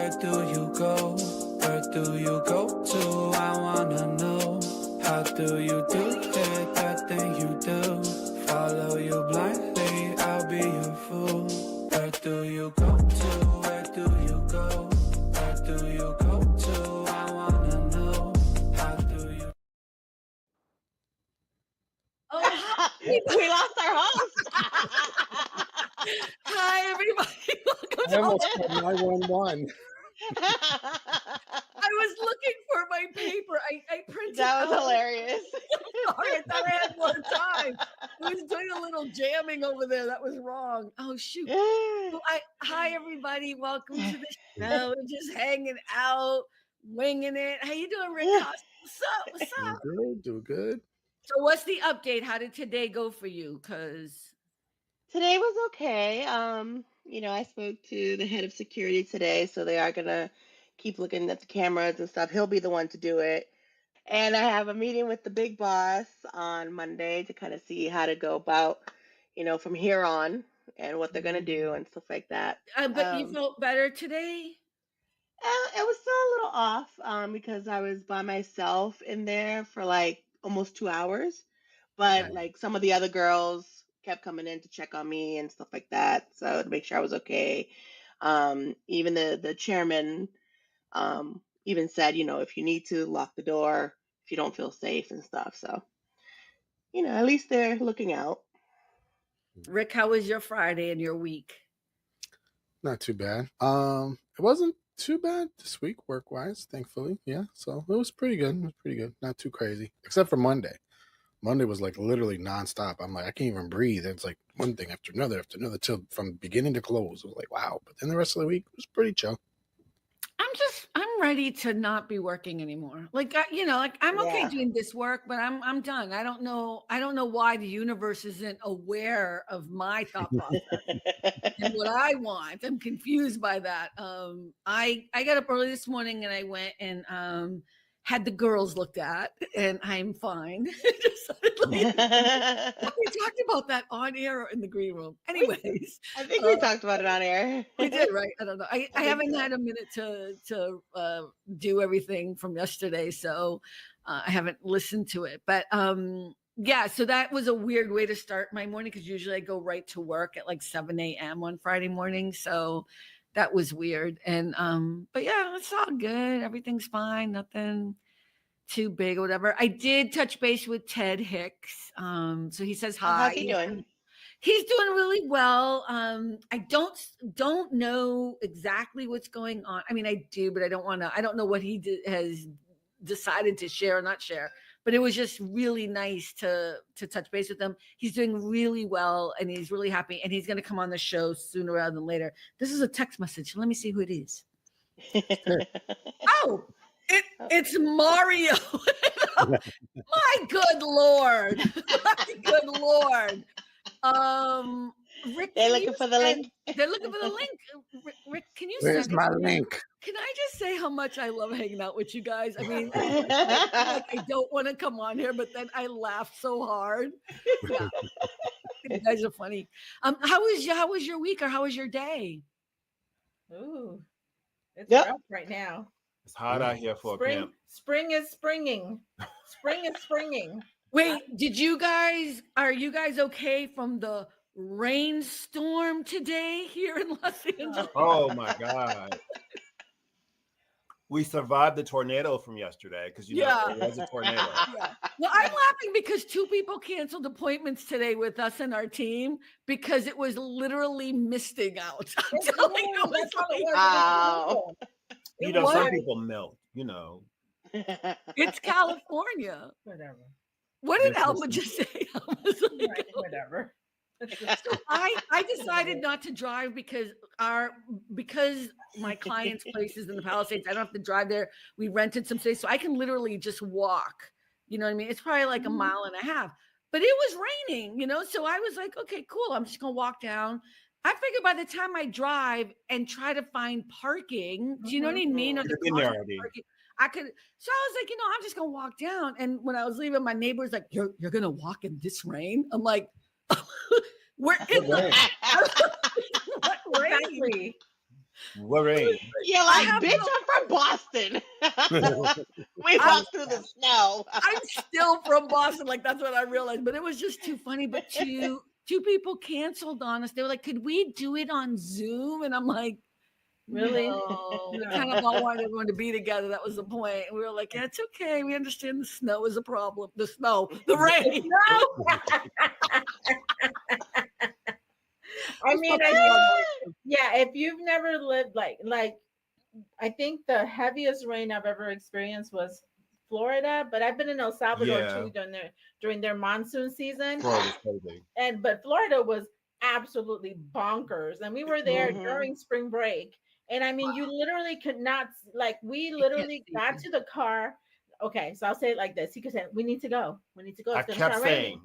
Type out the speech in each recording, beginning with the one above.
Where do you go? Where do you go to? I wanna know. How do you do it? That thing you do. Follow you blindly, I'll be your fool. Where do you go to? Where do you go? Where do you go to? I wanna know. How do you? Oh, We lost our host. hi everybody. Welcome I to almost called 911. I was looking for my paper. I printed That was out. hilarious. Sorry, I thought I had more time. I was doing a little jamming over there. That was wrong. Oh shoot. Well, hi everybody. Welcome to the show. We're just hanging out, winging it. How you doing, Rick Costa? What's up? What's up? Do good. So what's the update? How did today go for you? Today was okay. I spoke to the head of security today, so they are gonna keep looking at the cameras and stuff. He'll be the one to do it. And I have a meeting with the big boss on Monday to kind of see how to go about, from here on and what they're gonna do and stuff like that. But you felt better today? It was still a little off, because I was by myself in there for like almost 2 hours. But Okay. like some of the other girls kept coming in to check on me and stuff like that, so to make sure I was okay. Even the chairman even said, if you need to lock the door if you don't feel safe and stuff. So, at least they're looking out. Rick, how was your Friday and your week? Not too bad. It wasn't too bad this week, work wise, thankfully. Yeah. So it was pretty good. It was pretty good. Not too crazy. Except for Monday. Monday was like literally nonstop. I'm like, I can't even breathe. It's like one thing after another till from beginning to close. It was like, wow. But then the rest of the week was pretty chill. I'm ready to not be working anymore. Like I'm okay Yeah. doing this work, but I'm done. I don't know why the universe isn't aware of my thought process and what I want. I'm confused by that. I got up early this morning and I went and had the girls looked at, and I'm fine. We talked about that on air or in the green room. Anyways, I think we talked about it on air. we did, right? I don't know. I think haven't so. had a minute to do everything from yesterday, so I haven't listened to it. But yeah, so that was a weird way to start my morning because usually I go right to work at like 7 a.m. on Friday morning. So that was weird. And but yeah, it's all good. Everything's fine. Nothing too big or whatever. I did touch base with Ted Hicks. So he says hi. How's he doing? He's doing really well. I don't know exactly what's going on. I mean, I do, but I don't know what he has decided to share or not share. But it was just really nice to touch base with him. He's doing really well, and he's really happy. And he's going to come on the show sooner rather than later. This is a text message. Let me see who it is. Oh, it's Mario. My good Lord. My good Lord. Rick, They're looking for the link. They're looking for the link. Rick, can you Where's send my it to me? link? Can I just say how much I love hanging out with you guys? I mean, I don't want to come on here, but then I laugh so hard. Yeah, you guys are funny. How was your week, or how was your day? Ooh, it's Yep. rough right now. It's hot out here for a pimp. Spring is springing. Spring is springing. Wait, are you guys okay from the rainstorm today here in Los Angeles? Oh my God. We survived the tornado from yesterday because it was a tornado. Yeah. Well, I'm laughing because 2 people canceled appointments today with us and our team because it was literally misting out. I'm telling you, That's all it was. Wow. Some people melt, It's California. Whatever. What did Alma just say? Right, whatever. So I decided not to drive because my client's place is in the Palisades. I don't have to drive there. We rented some space, so I can literally just walk. You know what I mean? It's probably like a mile and a half, but it was raining, so I was like, okay, cool. I'm just gonna walk down. I figured by the time I drive and try to find parking, do you know what I mean? Or the parking, I could. So I was like, I'm just gonna walk down. And when I was leaving, my neighbor was like, "You're gonna walk in this rain?" I'm like, "We're in the what rain?" What rain? You're I like, have bitch, no, I'm from Boston. We I'm walked through the snow. I'm still from Boston. Like that's what I realized. But it was just too funny. But two people canceled on us. They were like, "Could we do it on Zoom?" And I'm like, Really? "No." We No. kind of all wanted everyone to be together. That was the point. And we were like, "Yeah, it's okay. We understand the snow is a problem. The snow, the rain." I mean, I think, yeah, if you've never lived like I think the heaviest rain I've ever experienced was Florida, but I've been in El Salvador Yeah. too during their monsoon season. Florida's crazy. But Florida was absolutely bonkers. And we were there during spring break. And I mean, you literally could not, like, we literally got to the car. Okay, so I'll say it like this. He could say, we need to go. We need to go. I It's going to kept start raining. saying,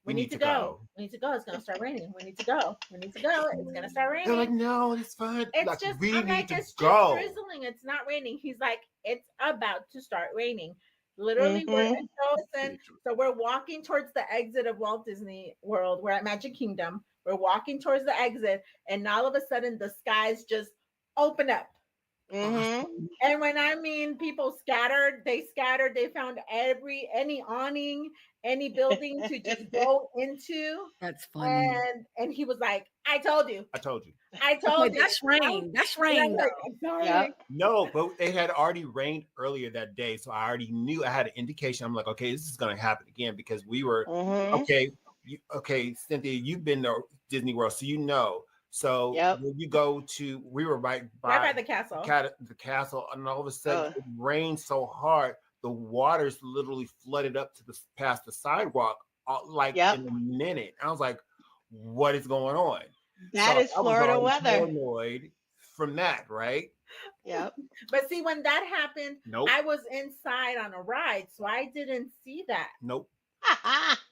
We need to go. We need to go. It's going to start raining. We need to go. We need to go. It's going to start They're like, raining. no, it's fine. It's Like, just, we I'm need like, to it's go. just drizzling. It's not raining. He's like, it's about to start raining. Literally, we're in Charleston. So we're walking towards the exit of Walt Disney World. We're at Magic Kingdom. We're walking towards the exit, and all of a sudden, the skies just open up. And when I mean people scattered, they scattered. They found any awning, any building to just go into. That's funny. And he was like, "I told you. I told you. I told you." That's rain. That's rain. Like, Though. sorry. No, but it had already rained earlier that day, so I already knew. I had an indication. I'm like, okay, this is going to happen again because we were okay. Okay, Cynthia, you've been to Disney World, so you know. So when you go to, we were right by the castle. The castle, and all of a sudden it rained so hard, the waters literally flooded up to past the sidewalk, in a minute. I was like, "What is going on?" That is Florida weather. Paranoid from that, right? Yep. But see, when that happened, I was inside on a ride, so I didn't see that. Nope.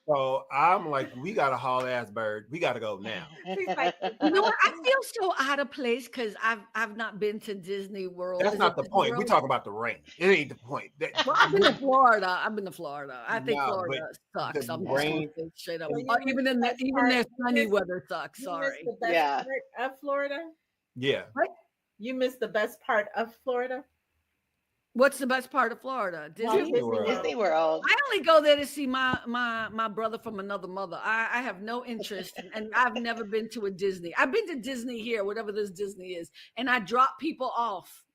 So I'm like, we got a haul ass bird. We got to go now. Like, you know what? I feel so out of place because I've not been to Disney World. That's not the point. We talk about the rain. It ain't the point. Well, I've been to Florida. I think Florida sucks. I'm rain, just straight up. Even their sunny weather sucks. Sorry. You missed the best part of Florida. Yeah. What? You missed the best part of Florida. What's the best part of Florida? Disney World. I only go there to see my brother from another mother. I have no interest, and I've never been to a Disney. I've been to Disney here, whatever this Disney is, and I drop people off.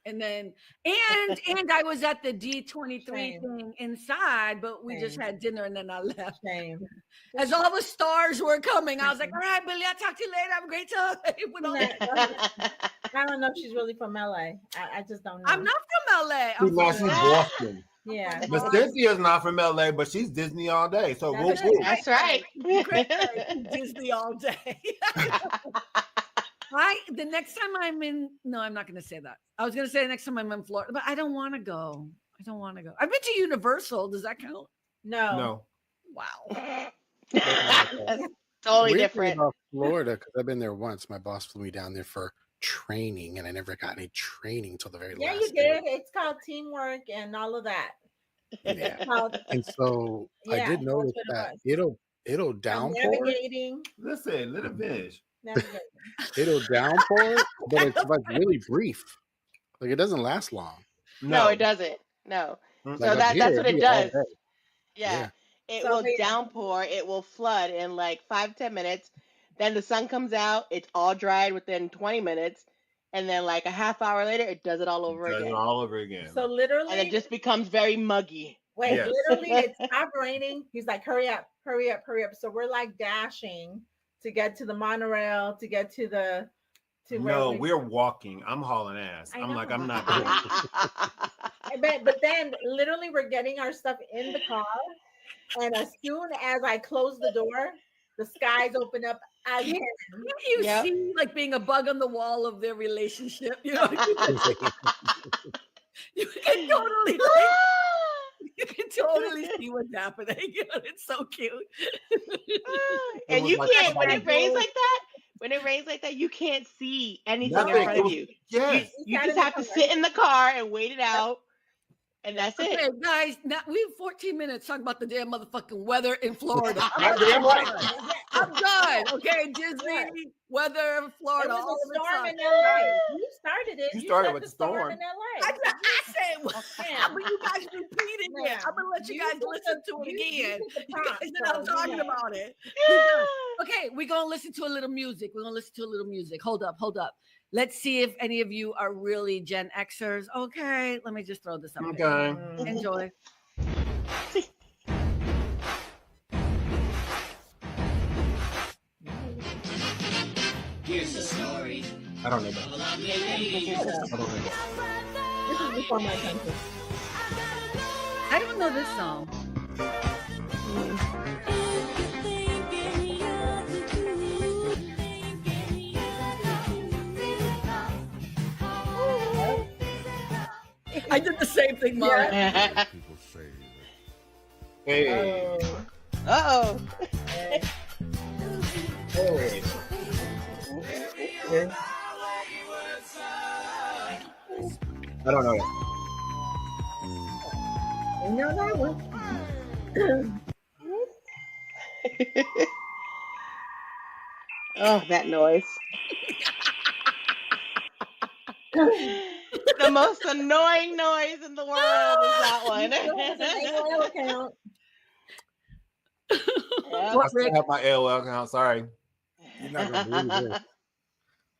And then, and I was at the D23 thing inside, but we just had dinner and then I left. As all the stars were coming, I was like, all right, Billy, I'll talk to you later. Have a great time. I don't know if she's really from LA. I just don't know. I'm not from LA. She's from Boston. Yeah. But Cynthia's not from LA, but she's Disney all day. So that's right. Disney all day. The next time I'm not going to say that. I was going to say the next time I'm in Florida, but I don't want to go. I've been to Universal. Does that count? No. Wow. Totally different. About Florida, because I've been there once. My boss flew me down there for training, and I never got any training till the very last. Yeah, you did. It's called teamwork and all of that. Yeah. And so I did notice that it'll downpour. Navigating. Listen, let it finish. It'll downpour, but it's like really brief. Like it doesn't last long. No, it doesn't. No. Like so that's what it does. Yeah. It will downpour. It will flood in like 5-10 minutes. Then the sun comes out. It's all dried within 20 minutes. And then like a half hour later, it does it all over again. So literally. And it just becomes very muggy. Literally, it stopped raining. He's like, hurry up. So we're like dashing to get to the monorail, to get to the... we're walking. I'm hauling ass. I'm like, I'm not doing it. But then literally we're getting our stuff in the car. And as soon as I close the door, the skies open up again. You see like being a bug on the wall of their relationship. You know, you can totally see what's happening. It's so cute. And you can't, when it rains like that, you can't see anything in front of you. Yes. You just have to sit in the car and wait it out. And that's it. Okay, guys, now we have 14 minutes talking about the damn motherfucking weather in Florida. Goddamn right. I'm done. Okay, Disney, weather in It Florida. was all a of it storm sucks. in LA. You started it. You You started said with the the storm storm. in LA. I said, Ma'am. but you guys repeated it. Ma'am, I'm gonna let you guys took listen the- to it you again. took the You guys prompt, know I'm so, talking you know. about it. Okay, we're gonna listen to a little music. We're gonna listen to a little music. Hold up. Let's see if any of you are really Gen Xers. Okay, let me just throw this up. Okay. Enjoy. Here's the story. I don't know that. I don't know that. This is before my time. I don't know this song. I did the same thing, Mara. People say that Hey. Uh-oh. Hey. I don't know that. You know that one. Oh, that noise. The most annoying noise in the world is that one. AOL account. Yep. I still have my AOL account. Sorry. You're not gonna believe this.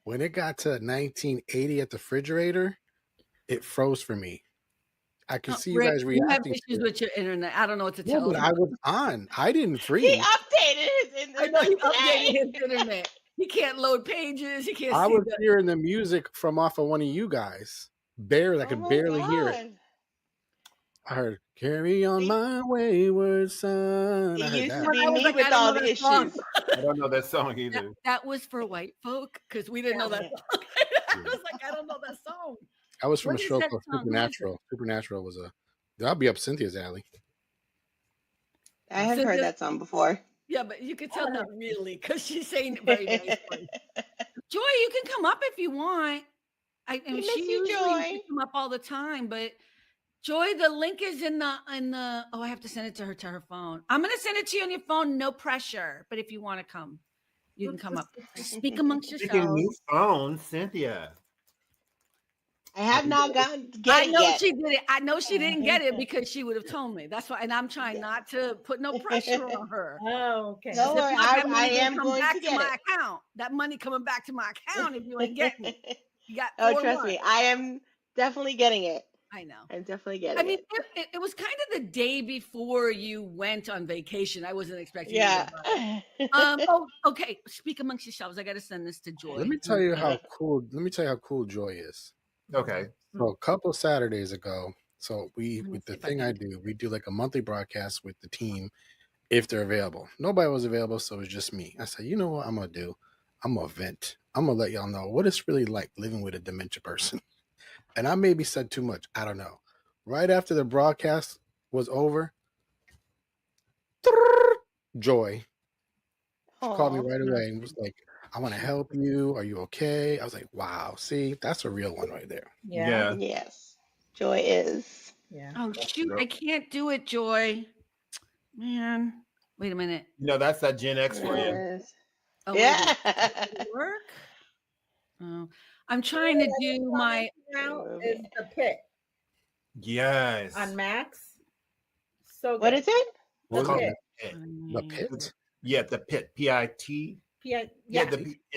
When it got to 1980 at the refrigerator, it froze for me. I could see you Rick, guys you have reacting. issues with your internet. I don't know what to No, tell but you. I was on. I didn't He freeze. updated his I know he internet updated today. his internet. He can't load pages. He can't I see was the. hearing the music from off of one of you guys. Barely, I Oh could my barely hear it. God. I heard "Carry on my wayward son." It I heard used to that. be I was me like, with I don't all know the that song. issues. I don't know that song either. That was for white folk because we didn't know that Yeah. song. I was like, I don't know that song. I was from What a is show that called song? Who is it? Supernatural. Supernatural was a. That'll be up Cynthia's alley. I have Cynthia- heard that song before. Yeah, but you could tell not really because she's saying it very nicely. Joy, you can come up if you want. I mean, miss she you, usually Joy. picks them up all the time, but Joy, the link is in the oh, I have to send it to her phone. I'm gonna send it to you on your phone, no pressure. But if you want to come, you can come up. Speak amongst Speaking yourselves. new phone, Cynthia. I have not gotten to I get it know yet. she did it. I know she didn't get it because she would have told me. That's why, and I'm trying not to put no pressure on her. Oh, okay. Don't worry, That money I gonna am come going back to to get my it. account. That money coming back to my account if you ain't getting it. You got Oh, 4 trust months. me, I am definitely getting it. I know. I'm definitely I getting mean, it. it was kind of the day before you went on vacation. I wasn't expecting Yeah. you to buy it. Oh, okay. Speak amongst yourselves. I got to send this to Joy. Let me tell you how cool. Let me tell you how cool Joy is. Okay. So a couple Saturdays ago, so Let me with the see if I thing can- I do, we do like a monthly broadcast with the team if they're available. Nobody was available, so it was just me. I said, you know what I'm gonna do? I'm gonna vent. I'm gonna let y'all know what it's really like living with a dementia person. And I maybe said too much. I don't know. Right after the broadcast was over, Joy called me Aw. right away and was like, I want to help you. Are you okay? I was like, wow, see, that's a real one right there. Yeah. Yes. Joy is. Yeah. Oh shoot! I can't do it, Joy. Man, wait a minute. No, that's that Gen X for you. Yes. Oh, wait a Yeah. minute. Does it work? Oh, I'm trying to do my. Now is the pit Yes. on Max. So good. What is it? What's The it pit. called? The pit? Yeah, the pit. P-I-T. Yeah.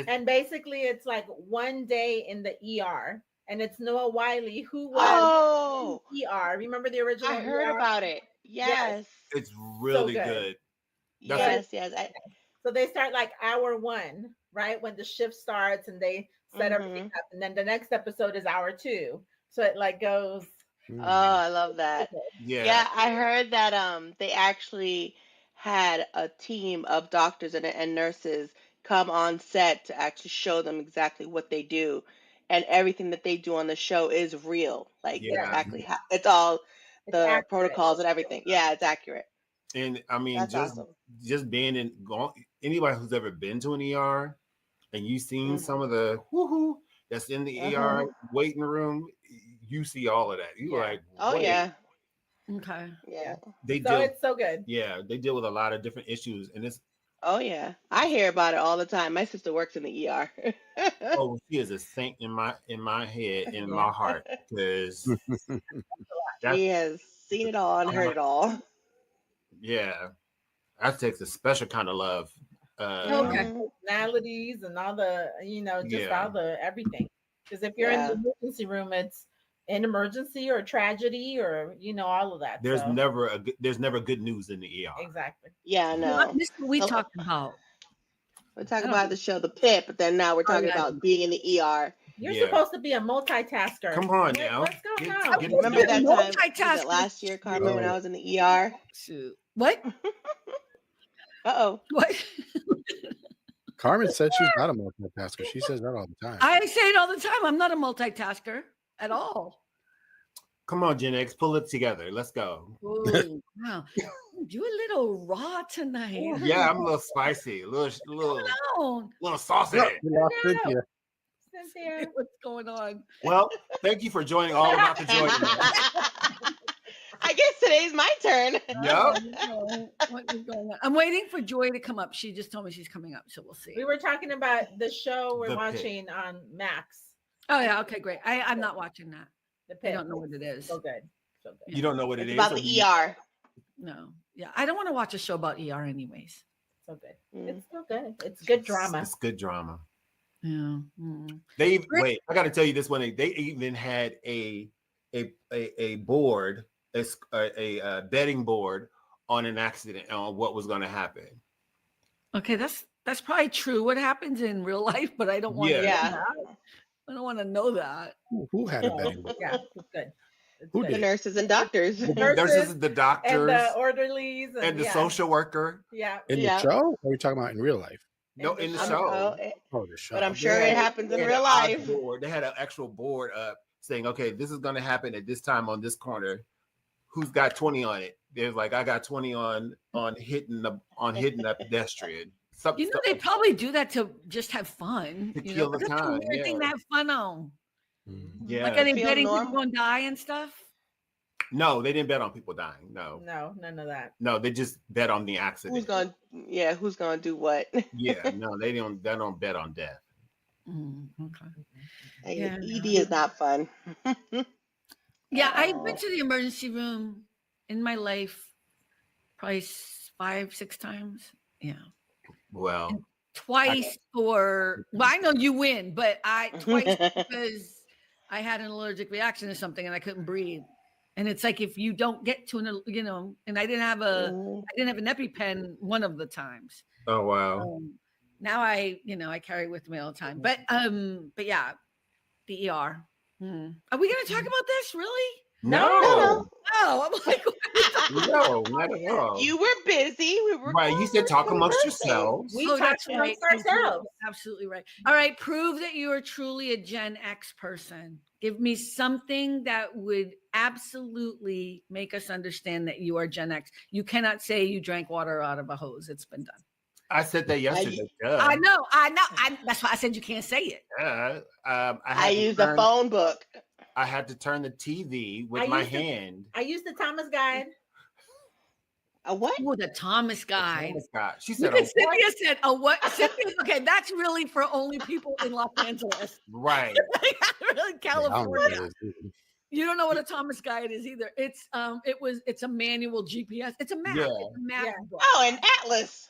And basically, it's like one day in the ER, and it's Noah Wiley who was Oh, in ER. Remember the original? I heard ER? about it. Yes. It's really good. good. That's Yes. Yes. So they start like hour 1, right? When the shift starts and they set everything up. And then the next episode is hour 2. So it like goes. Oh, I love that. Yeah. Yeah, I heard that they actually had a team of doctors and nurses come on set to actually show them exactly what they do, and everything that they do on the show is real. Like Yeah. exactly how it's all It's the accurate. protocols and everything. Yeah, it's accurate. And I mean, That's just awesome. just being in anybody who's ever been to an ER and you've seen some of the woohoo that's in the ER waiting room, you see all of that. You like, Oh wait, yeah. Okay. Yeah. They So deal. it's so good. Yeah, they deal with a lot of different issues, and it's Oh yeah. I hear about it all the time. My sister works in the ER. oh, she is a saint in my head, in Yeah. my heart, because that's She has seen it all and heard it all. yeah, that takes a special kind of love. Okay. Mhm. Personalities and all the, just Yeah. all the everything. Because if you're in the Yeah. emergency room, it's an emergency or tragedy or all of that. There's So never good news in the ER. exactly. Yeah, I know. This is what we So talking about. we're talking I don't. about the show The Pit, but then now we're Oh talking yeah. about being in the ER. You're Yeah. supposed to be a multitasker. Come on now. What's going Get- on? get- Remember get- that time? Was it Multitasking. last year, Carmen, when I Oh, was in the ER? Shoot. What? Uh-oh. What? Carmen said she's not a multitasker. She says that all the time. I say it all the time. I'm not a multitasker at all. Come on, Gen X, pull it together. Let's go. Oh, wow. You a little raw tonight. Yeah, I'm a little spicy, a little Hold on. saucy. Yep, we lost Cynthia. Cynthia. What's going on? Well, thank you for joining All About the Joy. I guess today's my turn. Yep. What is going on? I'm waiting for Joy to come up. She just told me she's coming up, so we'll see. We were talking about the show we're The Pit. watching on Max. Oh yeah, okay, great. I'm not watching that. The I Pit. don't know what it is. So good. So good. You don't know what it It's is. about or the you- ER. No. Yeah, I don't want to watch a show about ER anyways. So good. Mm. It's so good. It's good drama. It's good drama. Yeah. Mm. Wait. I got to tell you this one. They even had a board, a betting board on an accident on what was going to happen. Okay, that's probably true. What happens in real life, but I don't want to. Yeah. I don't want to know that. Who had a betting board? Yeah, it's good. It's Who good. The did? nurses and doctors. The nurses, the doctors, And the orderlies and the social worker. Yeah. In Yeah. the show? Or are you talking about in real life? No, in the I'm- show. oh, The show. but I'm They sure had it happens in they had real an odds life. board. They had an actual board up saying, "Okay, this is going to happen at this time on this corner. Who's got 20 on it?" There's like, "I got 20 on hitting a pedestrian." You know, they probably do that to just have fun. To You kill know, the that's a time, weird thing to yeah. have fun on. Mm. Yeah. Like, are they Feel betting people normal. gonna die and stuff? No, they didn't bet on people dying. No, none of that. No, they just bet on the accident. Who's gonna do what? Yeah, no, they don't bet on death. Okay. Yeah. ED is not fun. Yeah, I've Oh. been to the emergency room in my life probably 5-6 times. Yeah. Well, Twice well, I know you win, but twice because I had an allergic reaction to something and I couldn't breathe. And it's like if you don't get to and I didn't have an EpiPen one of the times. oh wow. Now I carry it with me all the time. But yeah, the ER. Are we gonna talk about this really? No, Oh, I'm like, no, not at all. You were busy. We were Right, you said talk amongst conversing. yourselves. We oh, talk that's right. amongst Thank you. ourselves. Absolutely right. All right, prove that you are truly a Gen X person. Give me something that would absolutely make us understand that you are Gen X. You cannot say you drank water out of a hose. It's been done. I said that yesterday. I know. That's why I said you can't say it. I used a phone book. I had to turn the TV with I my used to- hand. I used the Thomas Guide. A what? Oh, the Thomas guy. Oh my God. She Look said, at Cynthia said, "Oh, what?" Cynthia, okay, that's really for only people in Los Angeles. right. Really, Yeah, I don't know what California. it is either. You don't know what a Thomas guide is either. It's a manual GPS. It's a map. Yeah. It's a map Yeah. book. Oh, an atlas.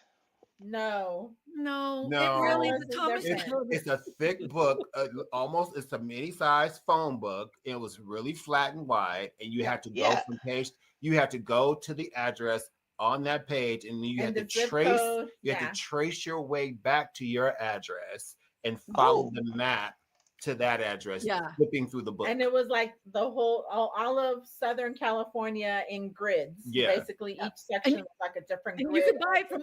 No. No, No. it really is a It's Thomas different. guide. It's a thick book, almost it's a mini-sized phone book. It was really flat and wide, and you had to go Yeah. from page. You had to go to the address on that page, and then you had And to the zip trace. code, You yeah. had to trace your way back to your address and follow the map to that address. Yeah. Flipping through the book. And it was like the whole all of Southern California in grids. Yeah. Basically, each section was like a different And grid. you could buy it from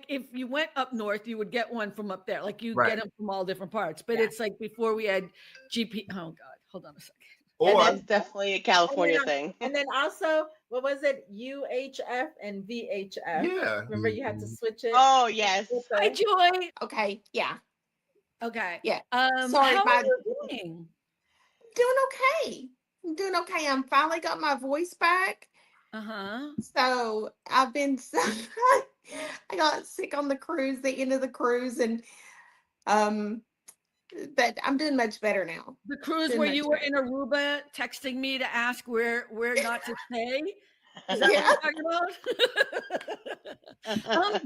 if you went up north, you would get one from up there. Like you Right. get them from all different parts. But Yeah. it's like before we had GP. Oh God, hold on a second. And or that's definitely a California thing. And then also, what was it? UHF and VHF. yeah. Remember, you had to switch it. Oh yes. with the- Hi, Joy. Okay, yeah. Okay. Yeah. Sorry, how my- are you doing? Doing okay. I'm doing okay. I'm finally got my voice back. Uh-huh. So I've been so I got sick on the cruise, the end of the cruise, and um, but I'm doing much better now. The cruise Doing where much you were better. in Aruba texting me to ask where not to stay. Is that what Yeah. you're talking about?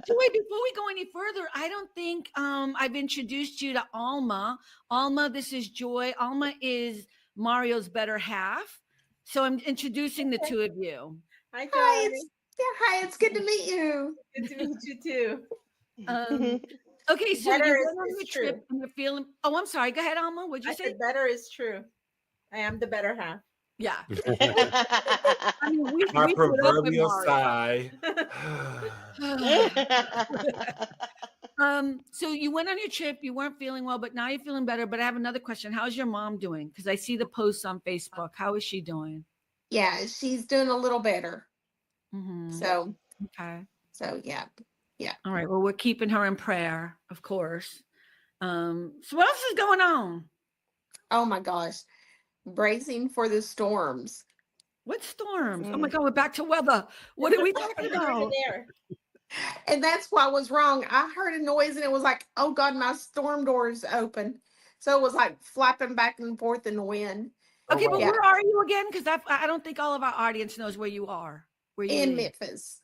Joy, before we go any further, I don't think I've introduced you to Alma. Alma, this is Joy. Alma is Mario's better half. So I'm introducing the two of you. Hi, Hi, Joy. hi, it's good to meet you. Good to meet you too. Okay, so Better you is, went on is your trip true. and you're feeling. Oh, I'm sorry. Go ahead, Alma. What'd you I say? said better is true. I am the better half. Yeah. I mean, My we put up with proverbial Mario. sigh. So you went on your trip, you weren't feeling well, but now you're feeling better. But I have another question. How's your mom doing? Because I see the posts on Facebook. How is she doing? Yeah, she's doing a little better. Mm-hmm. So Okay. yeah. All right. Well, we're keeping her in prayer, of course. So what else is going on? Oh my gosh, bracing for the storms. What storms? Oh my God, we're back to weather. What are we talking about? And that's why I was wrong. I heard a noise and it was like, oh God, my storm door's open. So it was like flapping back and forth in the wind. Okay, but Yeah. where are you again? Because I don't think all of our audience knows where you are. Where you In live. Memphis.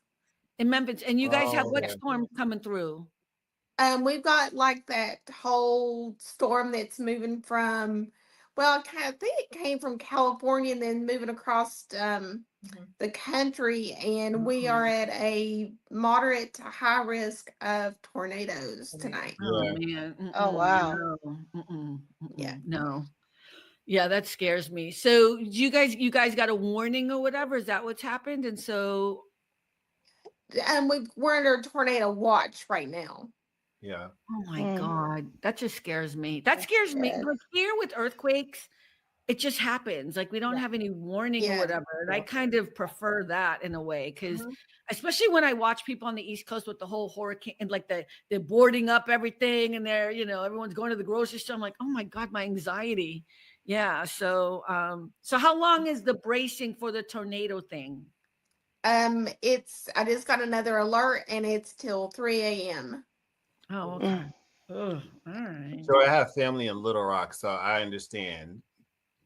In Memphis. And you guys have what Okay. storm coming through? We've got like that whole storm that's moving from, well, I think it came from California and then moving across the country, and we are at a moderate to high risk of tornadoes tonight. Oh Yeah. man. Oh, wow. No. Yeah. No. Yeah, that scares me. So you guys got a warning or whatever? Is that what's happened? And so And we're under tornado watch right now. Yeah. oh my Mm. God, that just scares me. That scares me. Yes. Like here with earthquakes, it just happens. Like we don't have any warning or Yeah. whatever. And I kind of prefer that in a way because Mhm. especially when I watch people on the East Coast with the whole hurricane and like they're boarding up everything and they're, everyone's going to the grocery store. I'm like, oh my God, my anxiety. Yeah. So so how long is the bracing for the tornado thing? I just got another alert and it's till 3 a.m. Oh, okay. Oh, all right. So I have family in Little Rock, so I understand.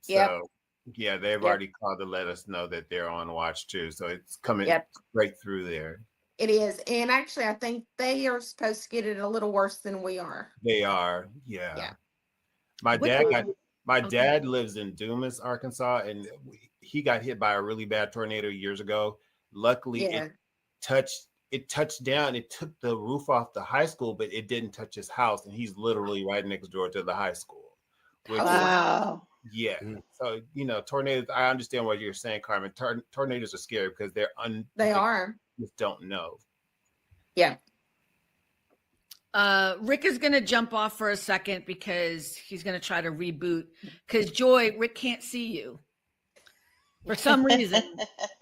Yep. So yeah, they've Yep. already called to let us know that they're on watch too. So it's coming Yep. right through there. It is. And actually, I think they are supposed to get it a little worse than we are. They are, yeah. Yeah. My What dad do- got my Okay. dad lives in Dumas, Arkansas, and he got hit by a really bad tornado years ago. Luckily, Yeah. it touched down. It took the roof off the high school, but it didn't touch his house, and he's literally right next door to the high school. Which Oh, is, Wow. yeah. Mm. So tornadoes. I understand what you're saying, Carmen. Tornadoes are scary because They are. just don't know. Yeah. Rick is gonna jump off for a second because he's gonna try to reboot. Because Joy, Rick can't see you for some reason.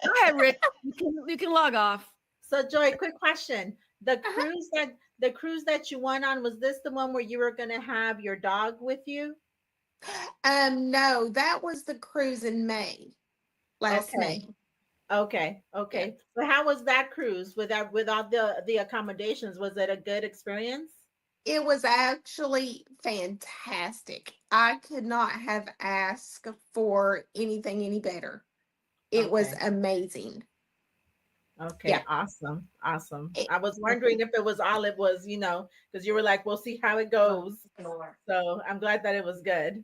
Go ahead, Rick. You can log off. So Joy, quick question. The cruise that you went on, was this the one where you were gonna have your dog with you? No, that was the cruise in May. Last May. Okay. So how was that cruise without the accommodations? Was it a good experience? It was actually fantastic. I could not have asked for anything any better. It was Okay. amazing. Okay, Yeah. awesome. It- I was wondering if it was all it was, because you were like, we'll see how it goes. So I'm glad that it was good.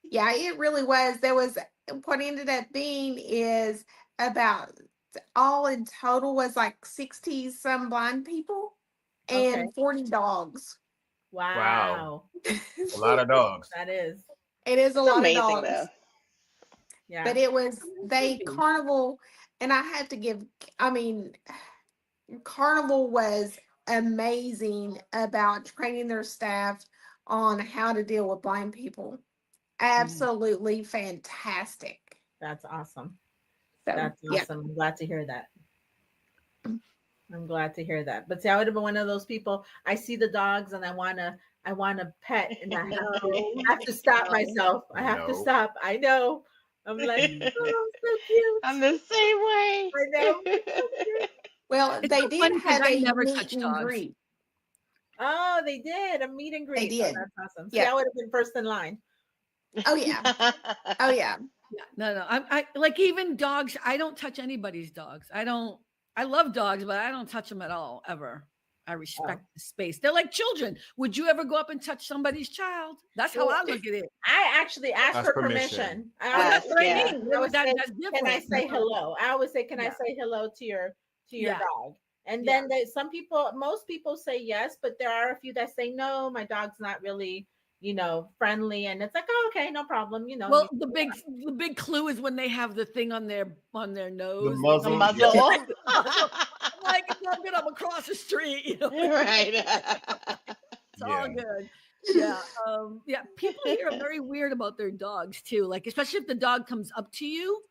Yeah, it really was. There was what ended up being is about all in total was like 60 some blind people and Okay. 40 dogs. Wow. A lot of dogs. That is. It is a It's lot amazing, of dogs. though. Yeah. But it was they creepy. Carnival, and I have to give, I mean, Carnival was amazing about training their staff on how to deal with blind people. Absolutely fantastic. That's awesome. So, That's yeah. awesome. I'm glad to hear that. I'm glad to hear that. But see, I would have been one of those people. I see the dogs and I wanna pet, and I have to stop myself. I have to No. stop. I know, I'm like, oh, so cute. I'm the same way. I know. It's so cute. Well, It's they so did funny 'cause have I a never meet touch and dogs. greet. Oh, they did a meet and greet. They Oh, did. that's awesome. See, Yeah. I would have been first in line. Oh yeah. Oh yeah. Yeah, no. I like even dogs. I don't touch anybody's dogs. I don't. I love dogs, but I don't touch them at all ever. I respect the space. They're like children. Would you ever go up and touch somebody's child? That's how I look at it. I actually asked Ask for permission. permission. I Well, that's always what I yeah. mean. I would say, That's different. can I say hello? I always say, can I Yeah. say hello to your Yeah. dog? And Yeah. then some people, most people say yes, but there are a few that say no. My dog's not really, friendly, and it's like, oh, okay, no problem. Well, the big clue is when they have the thing on their nose. The muzzle. muzzle. I'm like, it's all good. I'm across the street. Right. It's all good. Yeah. Yeah. People here are very weird about their dogs too. Like, especially if the dog comes up to you,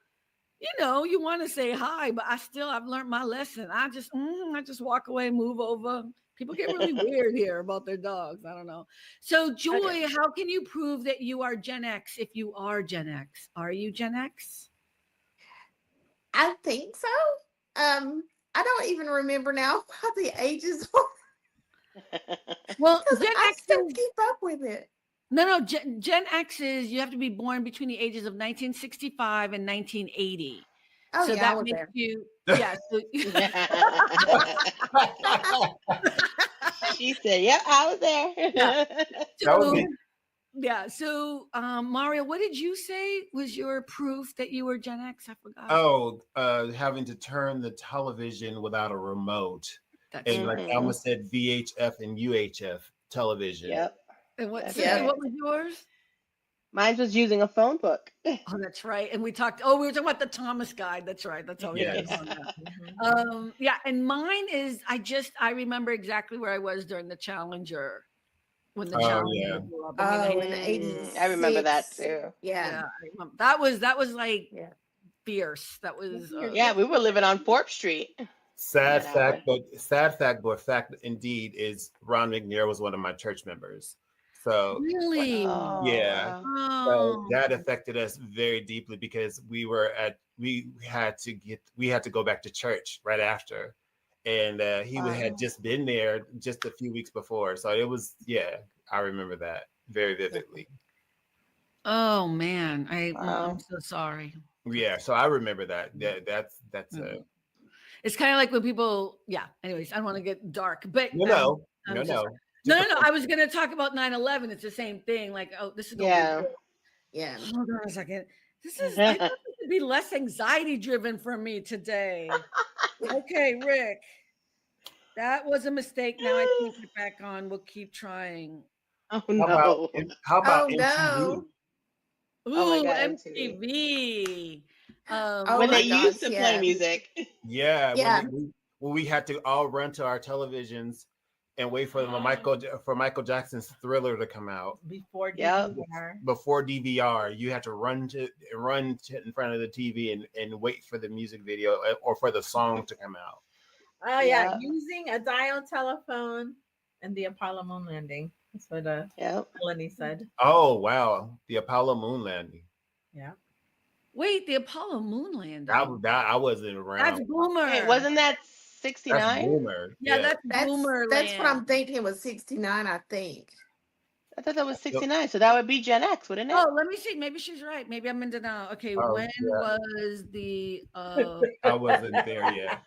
you want to say hi, but I've learned my lesson. I just walk away, move over. People get really weird here about their dogs. I don't know. So, Joy, how can you prove that you are Gen X if you are Gen X? Are you Gen X? I think so. I don't even remember now what the ages are. Well, Gen I X still is, keep up with it. no. Gen X is you have to be born between the ages of 1965 and 1980. Oh So yeah, I that was makes there. you, yeah. So, She said, "Yep, I was there." That was so, me. yeah. So, Mario, what did you say was your proof that you were Gen X? I forgot. Oh, having to turn the television without a remote. That's And like Alma said, VHF and UHF television. Yep. And what, That's Cynthia, right. what was yours? Mine was using a phone book. Oh, that's right. And we were talking about the Thomas guide. That's right. That's all we Yes. had on that. Yeah. And mine is, I remember exactly where I was during the Challenger when the Oh, Challenger yeah. blew up. Oh, in the Mm, 86. I remember that too. Yeah. Yeah. I remember. That was like fierce. That was, Yeah, we were living on Fourth Street. Sad That fact, but fact indeed is Ron McNair was one of my church members. So really? yeah. Wow. So that affected us very deeply because we had to go back to church right after. And he had just been there just a few weeks before. So it was, I remember that very vividly. Oh man. Wow. I'm so sorry. Yeah. So I remember that. That's It's kind of like when people, anyways, I don't want to get dark, but no. I was going to talk about 9/11. It's the same thing. Like, oh, this is going to be hold on a second. I thought this would be less anxiety driven for me today. Okay, Rick, that was a mistake. Now I can't get back on. We'll keep trying. Oh no. How about Oh, MTV? no. Ooh, Oh my God, MTV. When my they used gosh, to play music. Yeah. Yeah. When we had to all run to our televisions and wait for Michael Jackson's Thriller to come out Before Yep. DVR. before DVR. You had to run in front of the TV and wait for the music video or for the song to come out. Oh yeah, Yeah. using a dial telephone and the Apollo moon landing. That's what Melanie said. Oh wow, the Apollo moon landing. Yeah. Wait, the Apollo moon landing. I wasn't around. That's Boomer. Hey, wasn't that That's 69? Boomer. Yeah, that's Boomer. That's what I'm land. thinking was 69, I think. I thought that was 69, so that would be Gen X, wouldn't it? Oh, let me see. Maybe she's right. Maybe I'm in denial. Okay, Oh, when yeah. was the I wasn't there yet.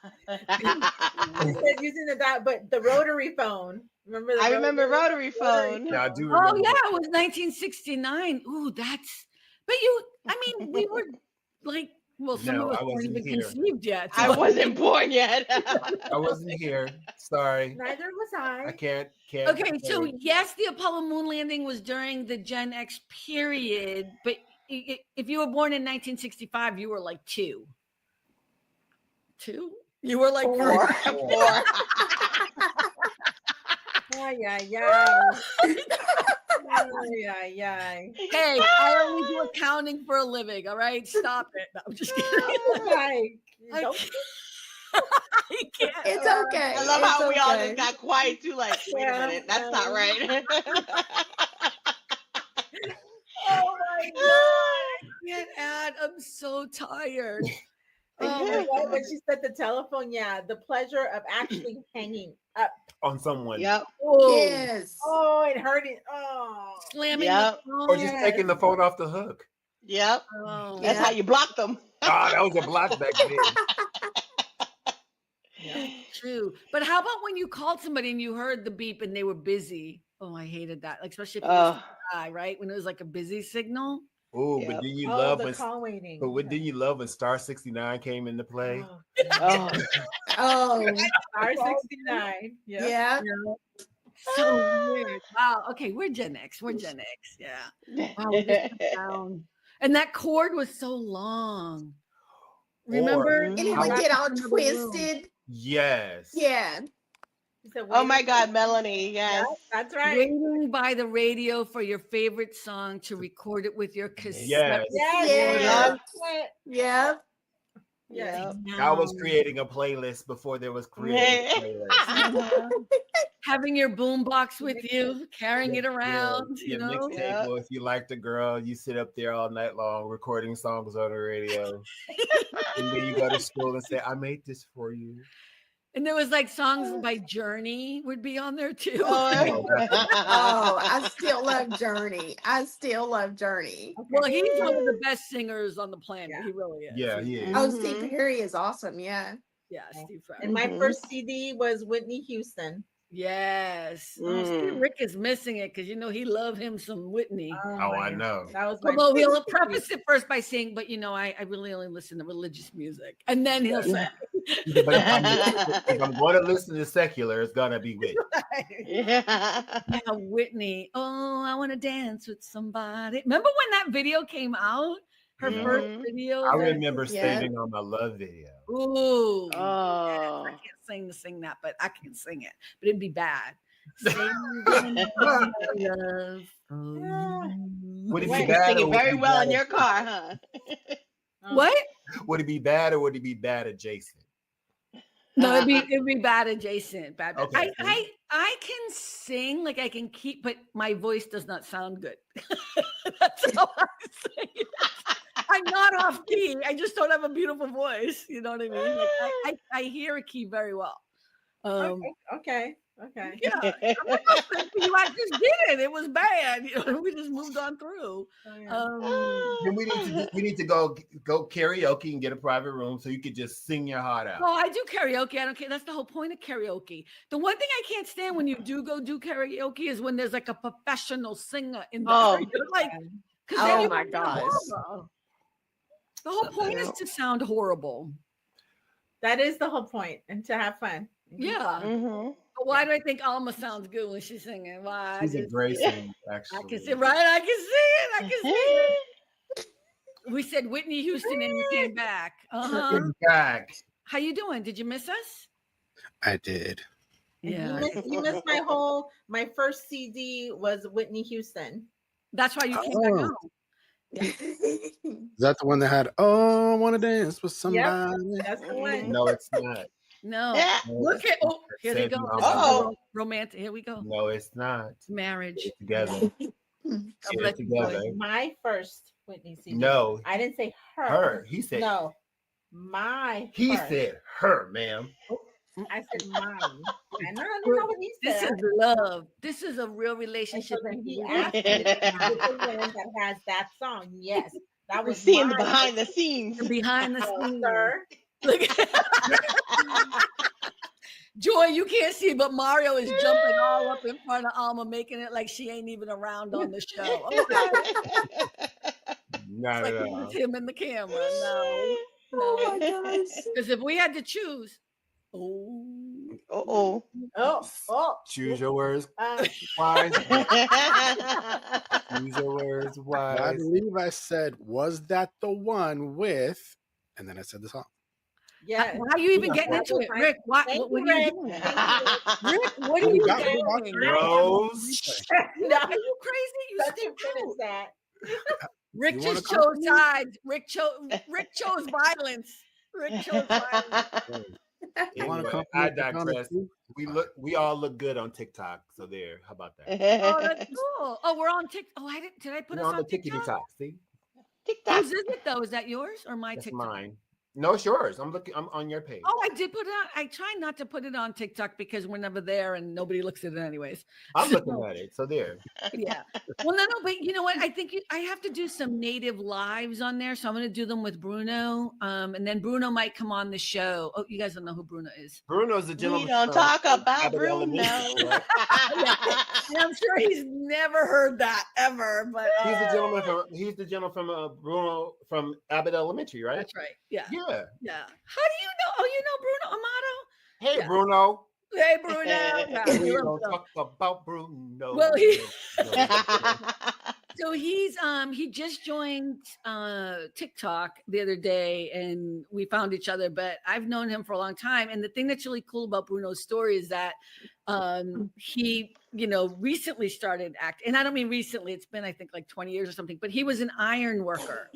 He said using the dial, but the rotary phone. Remember? I remember rotary phone. Yeah, I do Oh remember. yeah, it was 1969. Ooh, we were like, well, some No, of us I weren't wasn't even here. conceived yet. I wasn't born yet. I wasn't here. Sorry. Neither was I. I can't. Okay, so yes, the Apollo moon landing was during the Gen X period, but if you were born in 1965, you were like two. You were like Four. Ay, ay, ay. Ay, ay, ay. Hey, I only do accounting for a living. All right, stop it. No, I'm just kidding. Like, I don't- I can't. It's okay. I love It's how we all okay. just got quiet too, like, wait a Yeah. minute, that's not right. Oh my God. can't add. I'm so tired. And Oh you my know what? When God. she said the telephone, yeah, the pleasure of actually hanging up. on someone. Yep. Oh, Yes. Oh, it hurting. Oh, slamming the Yep. Or just phone. taking the phone off the hook. Yep. Oh, That's how Yeah. you block them. Ah, that was a block back then. yeah. true. But how about when you called somebody and you heard the beep and they were busy? Oh, I hated that. Like, especially if it was Oh, right? When it was like a busy signal. Oh, but yep. then you Oh, love the when call waiting. but when did you love when Star 69 came into play? Oh, Oh. Oh, R69. Yeah. yeah. Yeah. So weird. Wow. Okay, we're Gen X. We're Gen X. Yeah. Wow, we just went down. And that cord was so long. Remember? And it How- would Back get in all another room. twisted. Yes. Yeah. She said, Oh wait my a God, minute. Melanie. Yeah, Yes. that's right. Waiting by the radio for your favorite song to record it with your cassette. Yes. Yes. Yeah. Yes. Yeah. Yes. Yep. I was Down. creating a playlist before there was creating a playlist. Uh-huh. Having your boombox with you, carrying it around, Your mixtape. Yep. Well, if you like the girl, you sit up there all night long recording songs on the radio. And then you go to school and say, I made this for you. And there was like songs by Journey would be on there too. Oh, I still love Journey. I still love Journey. Well, he's one of the best singers on the planet. Yeah. He really is. Yeah, he is. Oh, Steve Perry is awesome. Yeah. Yeah, Steve Perry. And my Mhm. first CD was Whitney Houston. Yes. Oh, see, Mm. Rick is missing it because you know he loved him some Whitney. Oh, I man. know. That was my Although he'll first CD. preface it first by saying, but you know, I really only listen to religious music. And then he'll say, But if I'm going to listen to secular, it's gonna be Whitney. Yeah. yeah, Whitney. Oh, I want to dance with somebody. Remember when that video came out? Her first Mhm. video. I that- remember Yeah. saving on my love video. Ooh. Yes, Oh. I can't sing that, but I can sing it. But it'd be bad. Saving my love for you. Would it be Wait, You bad? sing Or it would it very be well bad in your at- car, huh? What? Would it be bad or would it be bad adjacent? No, it'd be bad adjacent. Bad. Okay. I can sing, like I can keep, but my voice does not sound good. That's all I'm saying. I'm not off key. I just don't have a beautiful voice. You know what I mean? Like I hear a key very well. Okay. Yeah, I'm not gonna say to you, I just did it. It was bad. You know, we just moved on through. Oh, yeah. Then we need to go karaoke and get a private room so you could just sing your heart out. Oh, I do karaoke. I don't care. That's the whole point of karaoke. The one thing I can't stand when you do go do karaoke is when there's like a professional singer in there. Oh. You're like, Oh my gosh. The whole point is to sound horrible. That is the whole point, and to have fun. Yeah. Mhm. But why do I think Alma sounds good when she's singing? Why? She's a great singer, actually. I can see, right? I can see it. I can see it. We said Whitney Houston and we came back. Uh-huh. Back. How you doing? Did you miss us? I did. Yeah. You missed my first CD was Whitney Houston. That's why you came back Oh. home. Is that the one that had "Oh, I Want to Dance with Somebody"? That's the one. No, it's not. No. Yeah. Look at here they go. Saving This is Uh-oh. romantic. Here we go. No, it's not. Marriage. Get together. God Get bless it you, together. boy. My first Whitney CD. No, I didn't say her. her. He said. No, my. He first. said her, ma'am. I said mine. I don't know what he This said. is love. This is a real And relationship. so then he asked me which one that has that song. Yes, that We're was seeing the mine. behind the scenes. Behind the Oh, scenes. sir. Look. Joy, you can't see, but Mario is jumping all up in front of Alma, making it like she ain't even around on the show. Okay. Not It's at like all. it's him in the camera. No. Oh my gosh. Because if we had to choose, Uh-oh. Oh. Choose your words Uh, wisely. Choose your words I wisely. believe I said, "Was that the one with?" And then I said the song. yeah. why are you even getting into it, Rick? What Thank are you, you Rick. doing? Thank Rick, what are We you got- we doing? got- Rose. No, Are you crazy? You let him still finish that. Rick You wanna just come chose sides. Rick chose violence. Rick chose violence. You want to Anyway, come? I digress. We all look good on TikTok. So there. How about that? Oh, that's cool. Oh, we're on TikTok. Oh, did I put We're us on the on TikTok? TikTok. See? TikTok. Whose is it though? Is that yours or my That's TikTok? mine. No, it's yours. I'm looking. I'm on your page. Oh, I did put it on. I try not to put it on TikTok because we're never there and nobody looks at it anyways. I'm So, looking at it. So there. yeah. Well, no, but you know what? I think I have to do some native lives on there, so I'm going to do them with Bruno, and then Bruno might come on the show. Oh, you guys don't know who Bruno is. Bruno's the We gentleman. don't from talk about Abbott Bruno. Elementary, right? Yeah, I'm sure he's never heard that ever, but He's the gentleman from. He's the gentleman from Bruno from Abbott Elementary, right? that's right. Yeah. Yeah. Yeah. How do you know? Oh, you know Bruno Amato? Hey, Yeah. Bruno. Hey, Bruno. Yeah, We you don't know. talk about Bruno. Well, he- No. So he just joined TikTok the other day and we found each other, but I've known him for a long time. And the thing that's really cool about Bruno's story is that he, recently started acting. And I don't mean recently, it's been I think like 20 years or something, but he was an iron worker.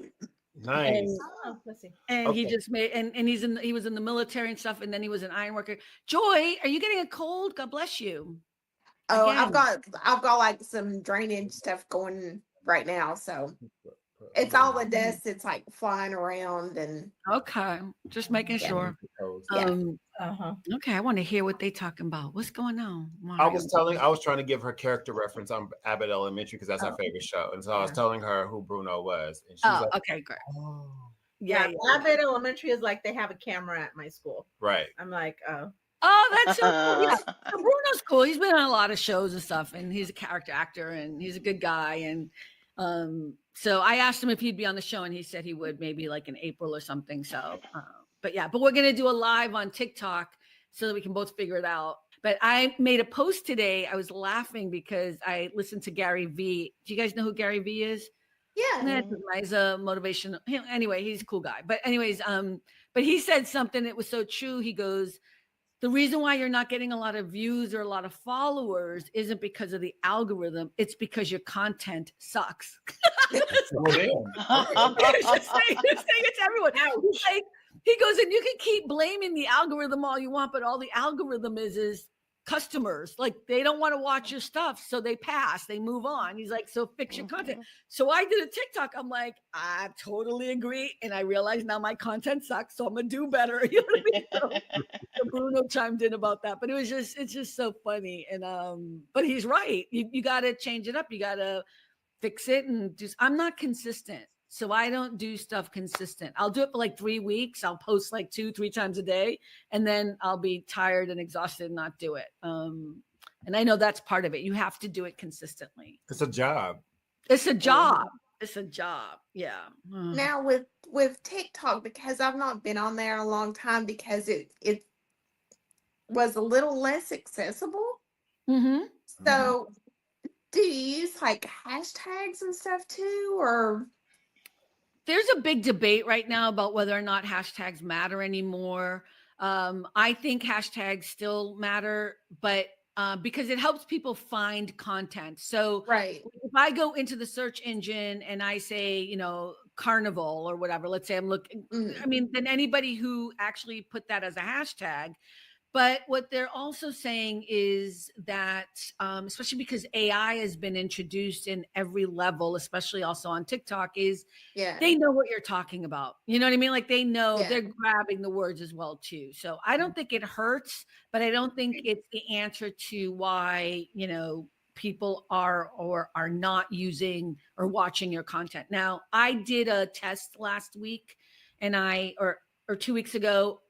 Nice. And, Oh, let's see. and he Okay. just made and he was in the military and stuff, and then he was an iron worker. Joy, are you getting a cold? God bless you. Oh, Again. I've got like some drainage stuff going right now, so it's all the dust. It's like flying around and Okay, just making Yeah. sure. Yeah. Okay, I want to hear what they talking about. What's going on? I was trying to give her character reference on Abbott Elementary because that's her favorite show. And so I was telling her who Bruno was. And she's Oh, like, okay, great. oh. Yeah, Abbott Elementary is like they have a camera at my school. Right. I'm like, oh. Oh, that's so cool. Yeah. So Bruno's cool. He's been on a lot of shows and stuff, and he's a character actor, and he's a good guy. And so I asked him if he'd be on the show, and he said he would, maybe like in April or something. So, but we're gonna do a live on TikTok so that we can both figure it out. But I made a post today. I was laughing because I listened to Gary V. Do you guys know who Gary V is? yeah. He's a motivational. Anyway, he's a cool guy. But anyways, but he said something that was so true. He goes, the reason why you're not getting a lot of views or a lot of followers isn't because of the algorithm. It's because your content sucks. He's just saying it to everyone. Like, he goes, and you can keep blaming the algorithm all you want, but all the algorithm is customers. Like, they don't want to watch your stuff, so they pass, they move on. He's like, so fix your content. So I did a TikTok. I'm like, I totally agree, and I realize now my content sucks, so I'm gonna do better. You know what I mean? So Bruno chimed in about that, but it's just so funny. And but he's right. You got to change it up. You got to fix it and just. I'm not consistent, so I don't do stuff consistent. I'll do it for like 3 weeks. I'll post like 2-3 times a day, and then I'll be tired and exhausted and not do it. And I know that's part of it. You have to do it consistently. It's a job. It's a job. It's a job. Yeah. Now with TikTok, because I've not been on there in a long time, because it was a little less accessible. Mm-hmm. So do you use like hashtags and stuff too, or? There's a big debate right now about whether or not hashtags matter anymore. I think hashtags still matter, but because it helps people find content. So Right. if I go into the search engine and I say, carnival or whatever, let's say I'm looking, I mean, then anybody who actually put that as a hashtag. But what they're also saying is that, especially because AI has been introduced in every level, especially also on TikTok, is Yeah. they know what you're talking about. You know what I mean? Like they know Yeah. they're grabbing the words as well too. So I don't think it hurts, but I don't think it's the answer to why, people are or are not using or watching your content. Now, I did a test last week and or 2 weeks ago,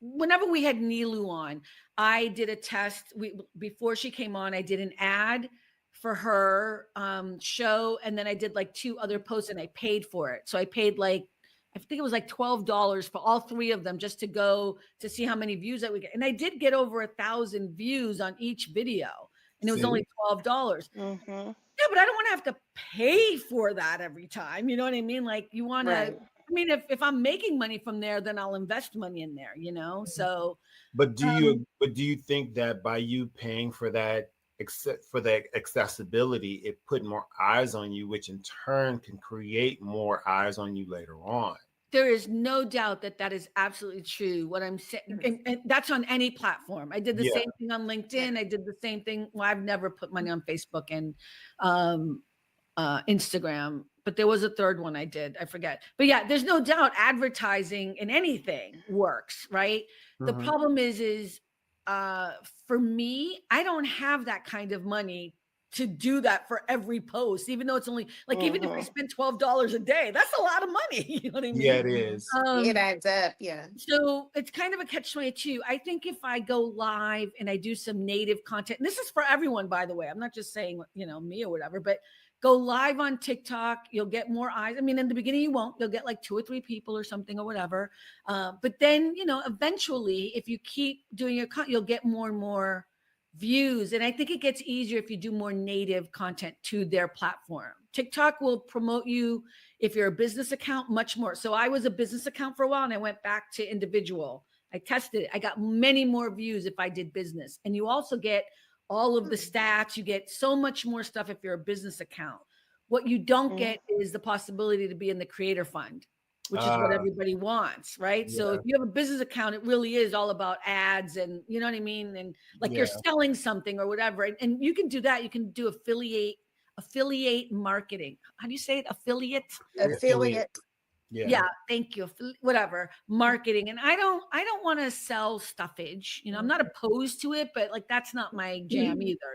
whenever we had Nilu on, I did a test. Before she came on, I did an ad for her show, and then I did like 2 other posts, and I paid for it. So I paid I think it was like $12 for all 3 of them just to go to see how many views I would get. And I did get over 1,000 views on each video, and it was only $12. Mm-hmm. Yeah, but I don't want to have to pay for that every time. You know what I mean? Like you want Right. to. I mean, if I'm making money from there, then I'll invest money in there, So, But do you think that by you paying for that, except for the accessibility, it put more eyes on you, which in turn can create more eyes on you later on? there is no doubt that is absolutely true. What I'm saying, and that's on any platform. I did the same thing on LinkedIn. I did the same thing. Well, I've never put money on Facebook and Instagram. but there was a third one I did. I forget. But yeah, there's no doubt advertising in anything works, right? The problem is for me, I don't have that kind of money to do that for every post, even though it's only like, even if I spend $12 a day, that's a lot of money. You know what I mean? Yeah, it is. It adds up. Yeah. So it's kind of a catch-22. I think if I go live and I do some native content, and this is for everyone, by the way, I'm not just saying, me or whatever, but go live on TikTok, you'll get more eyes. I mean, in the beginning, you won't. You'll get like 2 or 3 people or something or whatever. But then, eventually, if you keep doing your content, you'll get more and more views. And I think it gets easier if you do more native content to their platform. TikTok will promote you if you're a business account much more. So I was a business account for a while and I went back to individual. I tested it. I got many more views if I did business. And you also get all of the stats. You get so much more stuff if you're a business account. What you don't get is the possibility to be in the creator fund, which is what everybody wants, right? So if you have a business account, it really is all about ads and you know what I mean? And like you're selling something or whatever. And you can do that. You can do affiliate marketing. How do you say it? Affiliate. Yeah, thank you. Whatever, marketing. And I don't want to sell stuffage. I'm not opposed to it, but like that's not my jam either,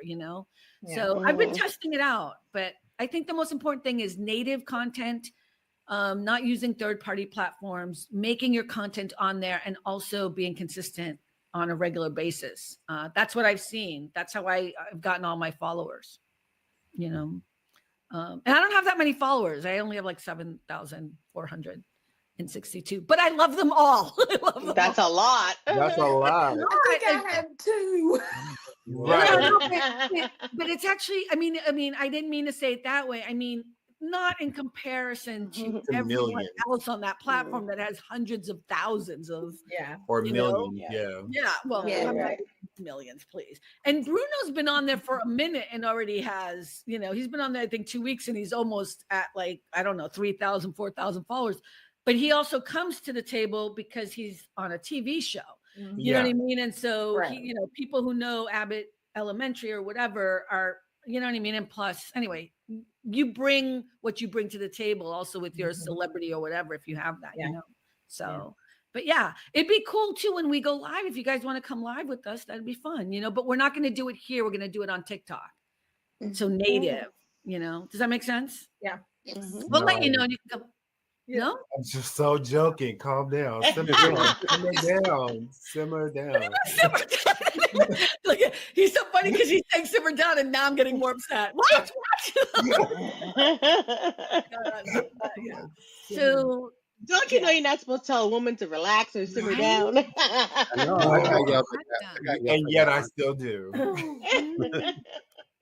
So I've been testing it out, but I think the most important thing is native content, not using third-party platforms, making your content on there, and also being consistent on a regular basis. That's what I've seen. That's how I've gotten all my followers, and I don't have that many followers. I only have like 7,462, but I love them all. I love them That's all. a lot. That's a lot. I think I have 2. Right. But it's actually, I mean, I didn't mean to say it that way. I mean, not in comparison to everyone millions. else on that platform that has hundreds of thousands of, or millions. Well, right. millions, please. And Bruno's been on there for a minute and already has, he's been on there, I think 2 weeks and he's almost at like, I don't know, 3,000, 4,000 followers. But he also comes to the table because he's on a TV show. You know what I mean? And so he, people who know Abbott Elementary or whatever are, you know what I mean? And plus, anyway, you bring what you bring to the table also with your celebrity or whatever, if you have that, So, but yeah, it'd be cool too when we go live. If you guys want to come live with us, that'd be fun, but we're not going to do it here. We're going to do it on TikTok. So native, does that make sense? Yeah. We'll let you know. And you can come. No, I'm just so joking. Calm down. Simmer down. Simmer down. Look, he's so funny because he's saying simmer down, and now I'm getting more upset. What? So, don't you know you're not supposed to tell a woman to relax or simmer down? I know. I got yelled at that. And yet I still do.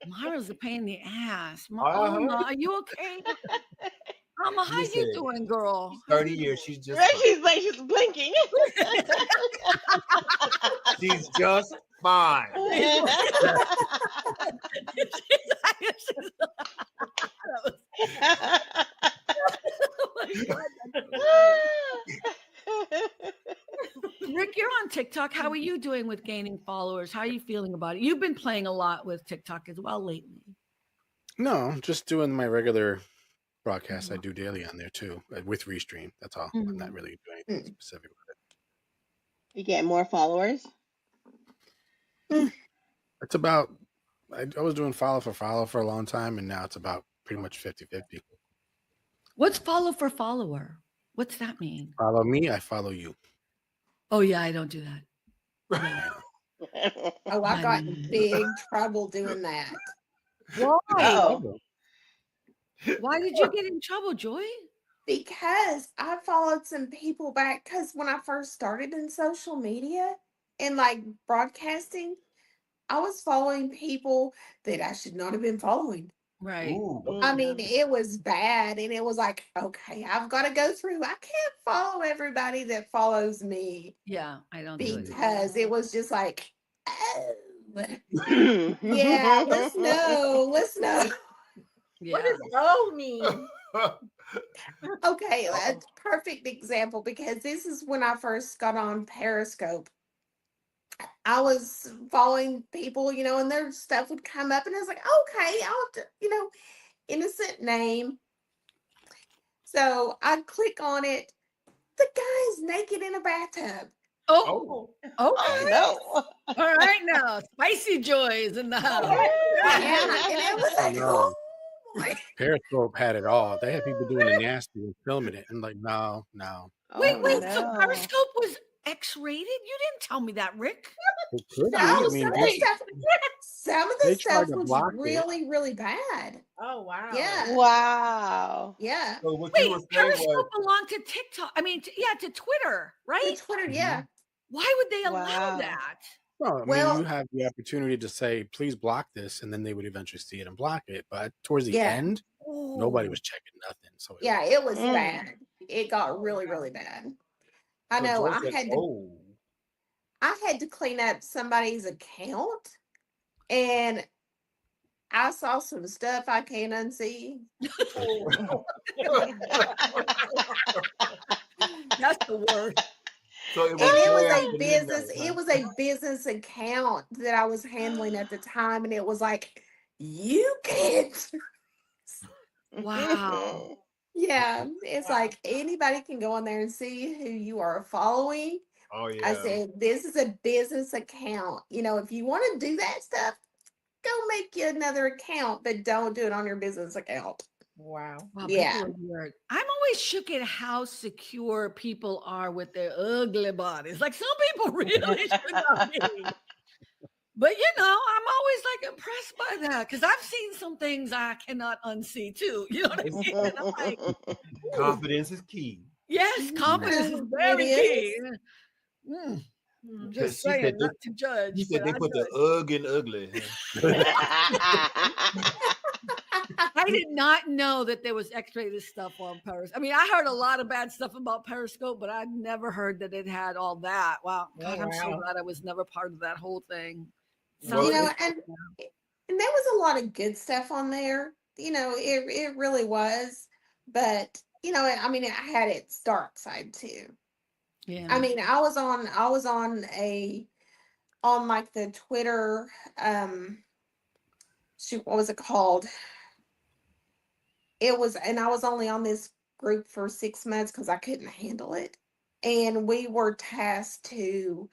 Mara's a pain in the ass. Mama, are you okay? Mama, how you doing, girl? 30 years. She's just she's blinking. She's just fine. Rick, you're on TikTok. How are you doing with gaining followers? How are you feeling about it? You've been playing a lot with TikTok as well lately. No, just doing my regular broadcasts I do daily on there too, with Restream. That's all. I'm not really doing anything specific with it. You get more followers? It's about, I was doing follow for a long time, and now it's about pretty much 50-50. What's follow for follower? What's that mean? Follow me, I follow you. Oh, yeah, I don't do that. Oh, I got in big trouble doing that. Why? Oh. Why did you get in trouble, Joy? Because I followed some people back, because when I first started in social media and like broadcasting, I was following people that I should not have been following. Right. I mean, it was bad. And it was like, okay, I've got to go through. I can't follow everybody that follows me. Yeah, I don't do it. Because it was just like, oh, yeah, let's know. Yeah. What does "oh" mean? Okay, that's a perfect example, because this is when I first got on Periscope. I was following people, and their stuff would come up, and I was like, okay, I'll, innocent name. So I click on it. The guy is naked in a bathtub. Oh, okay. Oh no. All right now. Spicy Joys in the house. Yeah, and it was like, No. oh boy. Periscope had it all. They had people doing the nasty and filming it. And like, no. Wait, Oh, so no. Periscope was X-rated? You didn't tell me that, Rick. It could be. No, I some mean, of the they stuff tried to was block it. really, really bad. Oh wow. Yeah. Wow. Yeah. So what you Wait, were saying was, Periscope belonged to TikTok. I mean, to Twitter, The right? Twitter, yeah. Why would they allow Wow. that? Well, I mean, Well- you have the opportunity to say, please block this, and then they would eventually see it and block it. But towards the Yeah. end, nobody Oh. was checking nothing. So Yeah, it was Mm. bad. It got really, really bad. I so know Joy I said, had to oh, I had to clean up somebody's account, and I saw some stuff I can't unsee. That's the worst. so it And was, it Joy was after a midnight, business, huh? it was a business account that I was handling at the time, and it was like, you can't. Wow. Yeah, it's like anybody can go on there and see who you are following. Oh I yeah. said, this is a business account. You know, if you want to do that stuff, go make you another account, but don't do it on your business account. Wow. Wow, Yeah. people are weird. I'm always shook at how secure people are with their ugly bodies. Like some people really should not be. But I'm always like impressed by that because I've seen some things I cannot unsee too. You know what I mean? And I'm like, ooh, Confidence is key. yes, confidence is It very key. is. Mm, I'm Because just she said saying, they, not to judge. you said but they I put the judge. ugh in ugly. I did not know that there was X-rated stuff on Periscope. I mean, I heard a lot of bad stuff about Periscope, but I never heard that it had all that. Wow, God, I'm so wow. glad I was never part of that whole thing. Well, You know, like- and there was a lot of good stuff on there. You know, it really was. But, you know, I mean, it had its dark side too. yeah. I mean, I was on like the Twitter, shoot, what was it called? And I was only on this group for 6 months because I couldn't handle it. And we were tasked to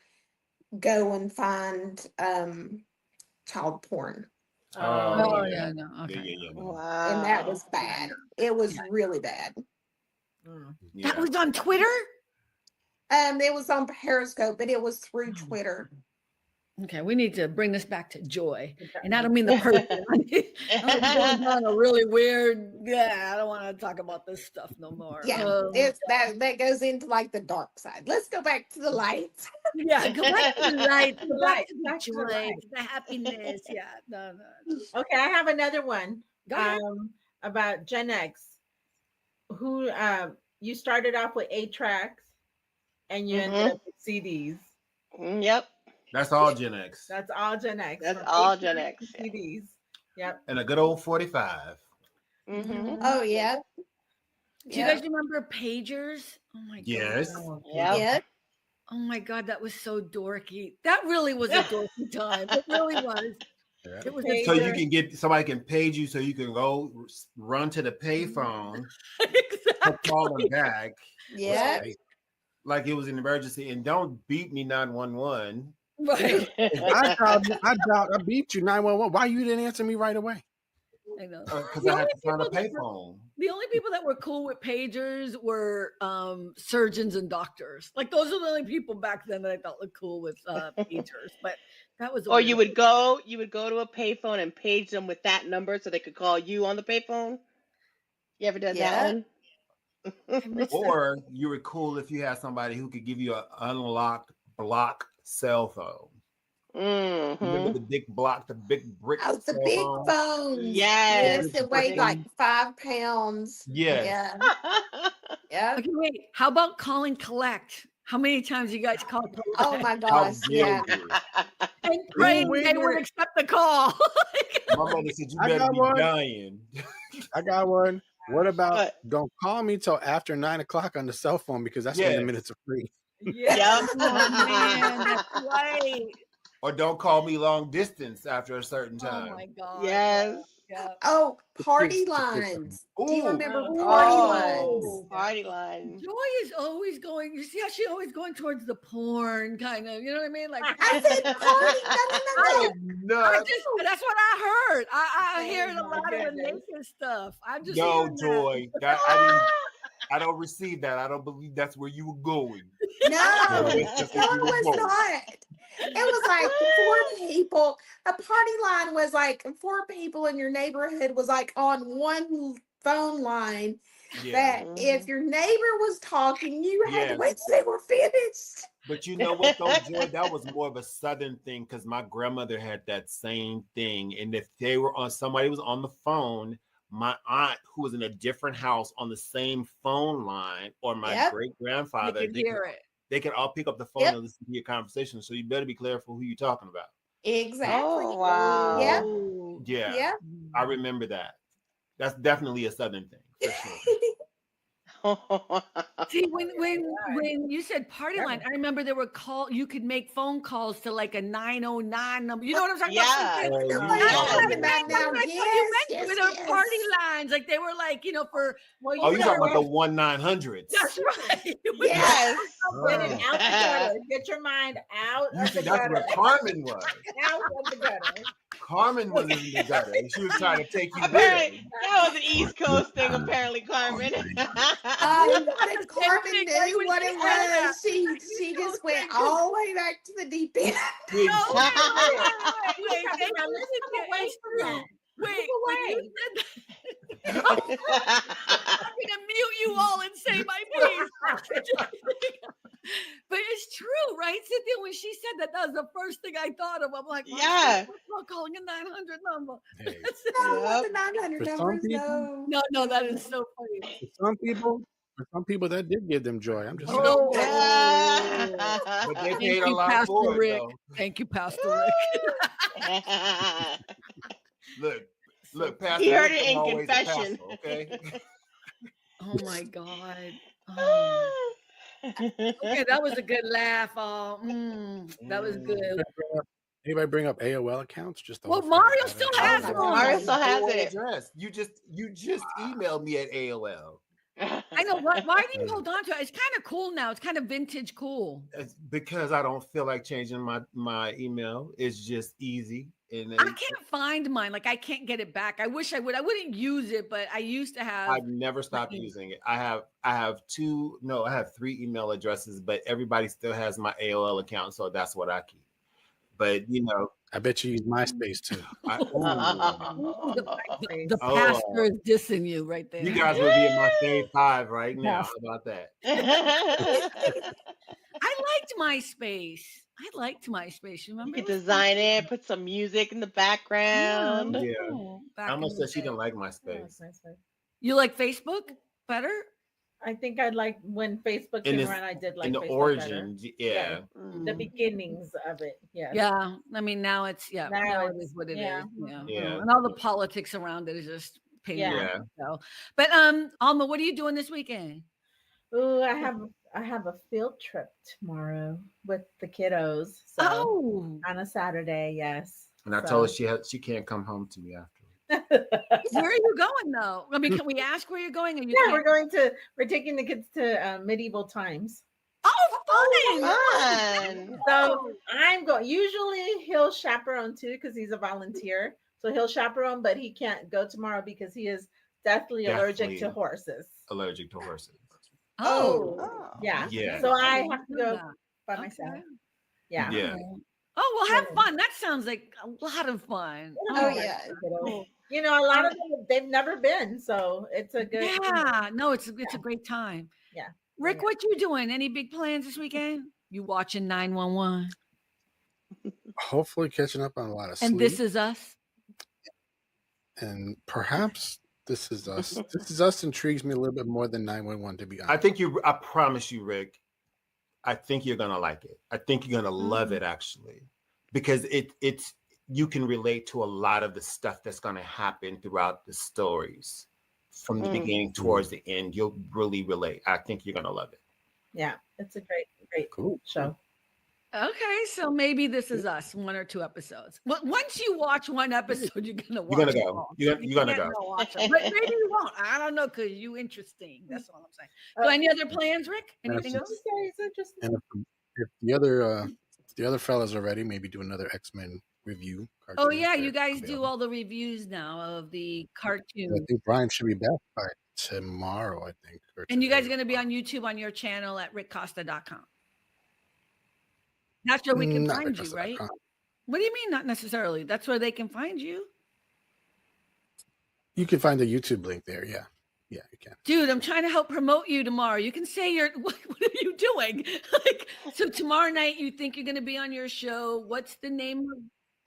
go and find child porn. Oh yeah. yeah, no, okay. Yeah. Wow. And that was bad. It was really bad. Yeah. That was on Twitter. It was on Periscope, but it was through Twitter. Okay, we need to bring this back to Joy, and I don't mean the person. I'm going down a really weird. Yeah, I don't want to talk about this stuff no more. Yeah, it's that goes into like the dark side. Let's go back to the lights. Yeah, go back to the light, go back to the Back to the joy, light. to the happiness. Yeah, no. Okay, I have another one. Go ahead. About Gen X, who you started off with 8 tracks and you ended up with CDs. Yep. That's all Gen X. That's all Gen X. That's from all 8 Gen tracks X. to CDs. Yep. And a good old 45. Mm-hmm. Oh yeah. Do you guys remember pagers? Oh my Yes. god. Yep. Yeah. Oh my god, that was so dorky. That really was a dorky time. It really was. Yeah. It was So you can get somebody can page you so you can go run to the payphone, exactly. call them back. Yeah. Like it was an emergency, and don't beat me 911. Right. I beat you 911. Why you didn't answer me right away? I know. Because The I had only to find a people that were- payphone. The only people that were cool with pagers were surgeons and doctors. Like those are the only people back then that I thought looked cool with pagers. But that was. Or you would go to a payphone and page them with that number so they could call you on the payphone. You ever done that one? Or you were cool if you had somebody who could give you an unlocked block cell phone. Remember the big block, the big brick? Oh, the big phones. Yes. It weighed like 5 pounds. Yes. Yeah. Yeah. Okay, wait. How about call and collect? How many times you guys called collect? Oh my gosh. Yeah. And praying they would accept the call. My mother said you better be dying. I got one. What about don't call me till after 9 o'clock on the cell phone because that's when the minutes are free. Yeah. Oh, man, that's right. Or don't call me long distance after a certain time. Oh my god. Yes. Yeah. Oh, party It's a kids lines. Do you Ooh, remember Oh, party lines? Oh, party line. Joy is always going. You see how she always going towards the porn kind of. You know what I mean? Like I said party. No, no, no, no. I nuts. just that's what I heard. I Oh hear a my lot of the goodness. naked stuff. I'm just No, hearing Joy. That I don't receive that. I don't believe that's where you were going. No, No, no, that's just where it you were was going. not. It was like 4 people. A party line was like 4 people in your neighborhood was like on one phone line. Yeah. That if your neighbor was talking, you had to Yes. wait till they were finished. But you know what though, Joy? That was more of a southern thing because my grandmother had that same thing. And if they were on somebody was on the phone, my aunt who was in a different house on the same phone line, or my Yep. great that. You grandfather, can hear it. they could all pick up the phone Yep. and listen to your conversation. So you better be careful who you're talking about. Exactly. Oh, wow. Yep. Oh. Yeah, Yep. I remember that. That's definitely a southern thing for sure. See, when you said party line, I remember there were you could make phone calls to like a 909 number. You know what I'm talking Yeah. about? Oh, I know you what were you're talking talking about- about now. That's what you Yes, meant yes, with our party yes. lines. Like they were like, for Well, Oh, you you know talking about the what? 1-900s? that's right. Yes. Get it Oh. out the gutter. Get your mind out You of the see, that's gutter. where Carmen was. Out of the gutter. Carmen was in the gutter. And she was trying to take you with her. Apparently, that was an East Coast thing, apparently, Carmen. But Carmen thing, right, knew when what she it said that. was. She just went all the way back to the deep end. Did No, she? wait. You were talking about, let's Cynthia, move away it's from true. that. Wait, Move when you away. said that, I'm gonna mute you all and say my piece. But it's true, right, Cynthia? When she said that, that was the first thing I thought of. I'm like, Yeah. I'm calling a 900 number. Hey, No, Yep. the 900 For some numbers, people- no. No, that is so funny. for some people, that did give them joy. I'm just saying. Oh, But they thank paid a you, lot Pastor for it, Rick. though. Thank you, Pastor Rick. Look, Pastor He heard Rick it ain't in always a confession. pastor, okay? Oh my God. Oh. Okay, that was a good laugh. That was good. Anybody bring up AOL accounts? Just to Well, hold Mario for still that. has Oh, one. Mario still has AOL it. address. You just emailed me at AOL. I know. Why do you hold on to it? It's kind of cool now. It's kind of vintage cool. It's because I don't feel like changing my email. It's just easy. And then I can't find mine. Like I can't get it back. I wish I would. I wouldn't use it, but I used to have. I've never stopped using it. I have 3 email addresses, but everybody still has my AOL account, so that's what I keep. But I bet you use MySpace too. Ooh, the Oh. pastor is dissing you right there. You guys would be in my fave 5 right now. How about that? I liked MySpace. You You remember? could It was design it, put some music in the background. Yeah, it was Yeah. cool back I in almost the said she day. didn't like Oh, MySpace. that's nice. You like Facebook better? I think I'd like when Facebook In came this- around. I did like In the Facebook origin, better. yeah. The beginnings of it. Yes. Yeah, I mean now it's Now now it it's- is what it is. yeah. Yeah. And all the politics around it is just pain in the Yeah. ass, so. But Alma, what are you doing this weekend? Ooh, I have a field trip tomorrow with the kiddos. So Oh, on a Saturday, yes. And I told her she can't come home to me after. where are you going though? I mean, can we ask where you're going? Or you Yeah, can't? we're taking the kids to medieval times. Oh, fun! Fun. So I'm going. Usually he'll chaperone too because he's a volunteer. So he'll chaperone, but he can't go tomorrow because he is deathly allergic to Deathly. horses. Allergic to horses. Oh. Yeah. Yeah. So I didn't have to know go that. by Okay. myself. Yeah. Yeah. Oh, well, have fun. That sounds like a lot of fun. Oh, yeah. You know, a lot of them they've never been, so it's a good. Yeah, no, it's a great time. Yeah. Rick, what you doing? Any big plans this weekend? You watching 911? Hopefully, catching up on a lot of sleep. And This Is Us? And perhaps This Is Us. This Is Us intrigues me a little bit more than 911, to be honest. I promise you, Rick, I think you're gonna like it. I think you're gonna love it actually. Because it's you can relate to a lot of the stuff that's gonna happen throughout the stories. From the beginning towards the end. You'll really relate. I think you're gonna love it. Yeah, it's a great Cool. show. Okay, so maybe This Is Us, 1 or 2 episodes. Well, once you watch one episode, you're gonna watch. You're gonna them go. all. You're You gonna can't go. not watch them. But maybe you won't. I don't know because you interesting. That's all I'm saying. So, any other plans, Rick? Anything That's else? Okay, it's interesting. And if the other fellas are ready, maybe do another X-Men review. Oh cartoon yeah, if you they're guys do available. all the reviews now of the I cartoon. think Brian should be back by tomorrow, I think. or And you guys are today or going to be tomorrow. on YouTube on your channel at rickcosta.com. That's where we can Not find you, rickcosta.com. right? What do you mean, not necessarily? That's where they can find you. You can find the YouTube link there. Yeah, you can. Dude, I'm trying to help promote you tomorrow. You can say what are you doing? Like, so tomorrow night you think you're going to be on your show. What's the name of?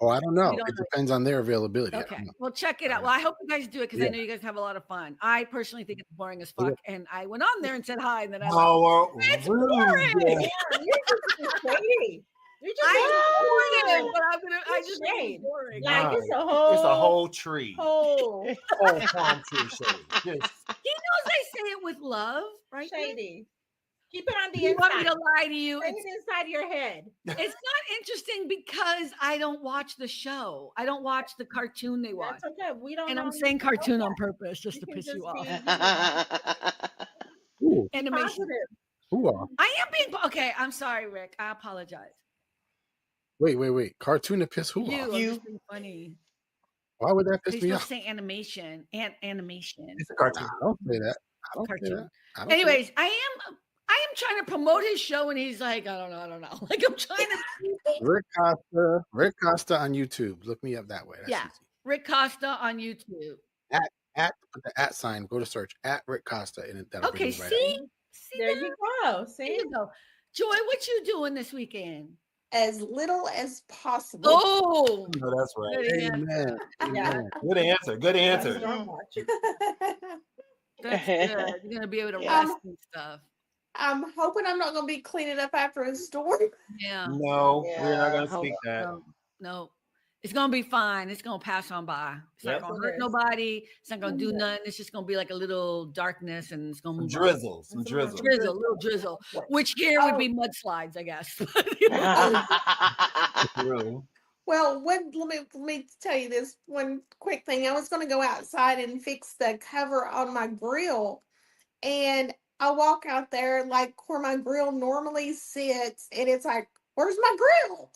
Oh, I don't know. You don't It know. depends on their availability. I Okay, don't know. well, check it out. Uh, Well, I hope you guys do it because I yeah. know you guys have a lot of fun. I personally think it's boring as Yeah. fuck, and I went on there and said hi, and then I left. Oh, It's rude. boring. Damn, you're just shady. You're just I shady. enjoyed it, but I just think Shade. it's boring. Like it's a It's whole a whole tree. whole Whole palm tree shade. Just He knows I say it with love, right? Rick? shady. Keep it on the You want me inside. to lie to you? Say it inside your head. It's not interesting because I don't watch the show. I don't watch the cartoon they watch. That's okay. We don't And know. I'm saying cartoon on purpose just You to can piss you just off. be Ooh, Animation. positive. ooh, I am being okay. I'm sorry, Rick. I apologize. wait. Cartoon to piss who You, off? I'm just being funny. Why would that piss You're me supposed off? to say animation and animation. it's a Nah, cartoon. I don't say that. I don't say Cartoon. that. I don't say Anyways, I am trying to promote his show, and he's like, I don't know. Like I'm trying to. that. Rick Costa on YouTube. Look me up that way. That's Yeah. easy. Rick Costa on YouTube. Put the @ sign. Go to search at Rick Costa, and that'll Okay, bring you right see? up. See There that? you go. There See? you go. Joy, what you doing this weekend? As little as possible. Oh, No, that's right. good answer. Amen. Yeah. Amen. Good answer. Good That's answer. what I'm watching. That's good. You're gonna be able to Yeah. rest and stuff. I'm hoping I'm not going to be cleaning up after a storm. Yeah. No, we're not Yeah, gonna hold speak on. that. No. It's gonna be fine. It's gonna pass on by. It's Yep. not gonna It hurt is. nobody. It's not gonna do Mhm. nothing. It's just gonna be like a little darkness, and it's gonna Some move drizzle. Some Some drizzle. Drizzle, little drizzle. Which here would be mudslides, I guess. True. Well, let me tell you this one quick thing. I was going to go outside and fix the cover on my grill, and I walk out there like where my grill normally sits, and it's like, "Where's my grill?"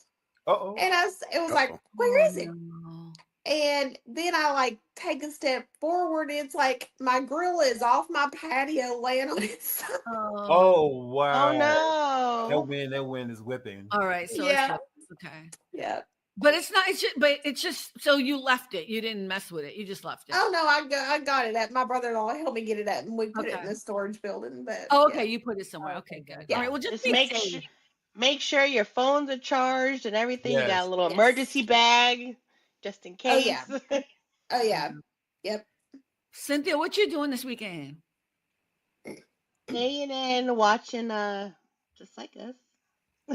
Uh-oh. And it was like, Uh-oh. "Where is it?" No. And then I like take a step forward. It's like my grill is off my patio, laying on its side. Oh. Oh wow. Oh no. That wind is whipping. All right. So Yeah. it's okay. Yeah. But it's not. It's just. So you left it. You didn't mess with it. You just left it. Oh no, I got it up. My brother-in-law helped me get it up, and we put it in Okay. the storage building. But Oh, okay. yeah. You put it somewhere. Okay, good. Yeah. All right. Well, just Just be make safe. sure your phones are charged and everything. You got Yes. a little Yes. emergency bag just in Oh case. yeah. Oh yeah. Yep. Cynthia, what you doing this weekend? Staying in, watching Just Like Us.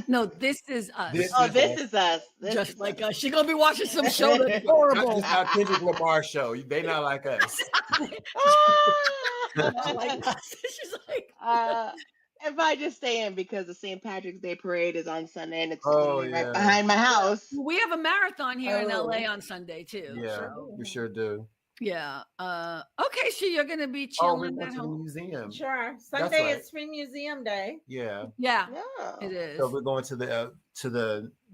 No, This Is Us. This Oh, is This us. Is Us. This Just is like us. us. She's gonna be watching some show that's Not horrible. just our Kendrick Lamar show. They not like us. Not like us. She's like, If I just stay in because the St. Patrick's Day parade is on Sunday and it's Oh, literally right yeah. behind my house. we have a marathon here in Oh. LA on Sunday too. Yeah, So, we sure do. yeah. Okay, so you're gonna be Oh, we're chilling going at to the home. museum. Sure. Sunday right. is Free Museum Day. Yeah. Yeah, Yeah. it is. So we're going to the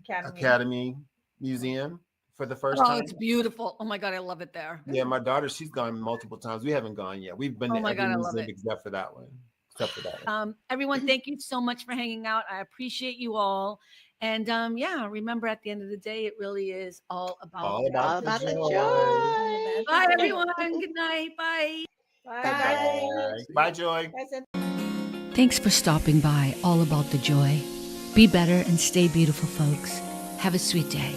Academy. Academy Museum for the first Oh, time. it's beautiful. Oh my god, I love it there. Yeah, my daughter, she's gone multiple times. We haven't gone yet. We've been Oh to my every God, I love museum it. except for that one. Except for that one. Everyone, thank you so much for hanging out. I appreciate you all. And yeah, remember at the end of the day, it really is all about All about All about the joy. joy. Bye everyone. Good night. Bye. Bye. Bye. Bye, Joy. Bye. Thanks for stopping by All About the Joy. Be better and stay beautiful, folks. Have a sweet day.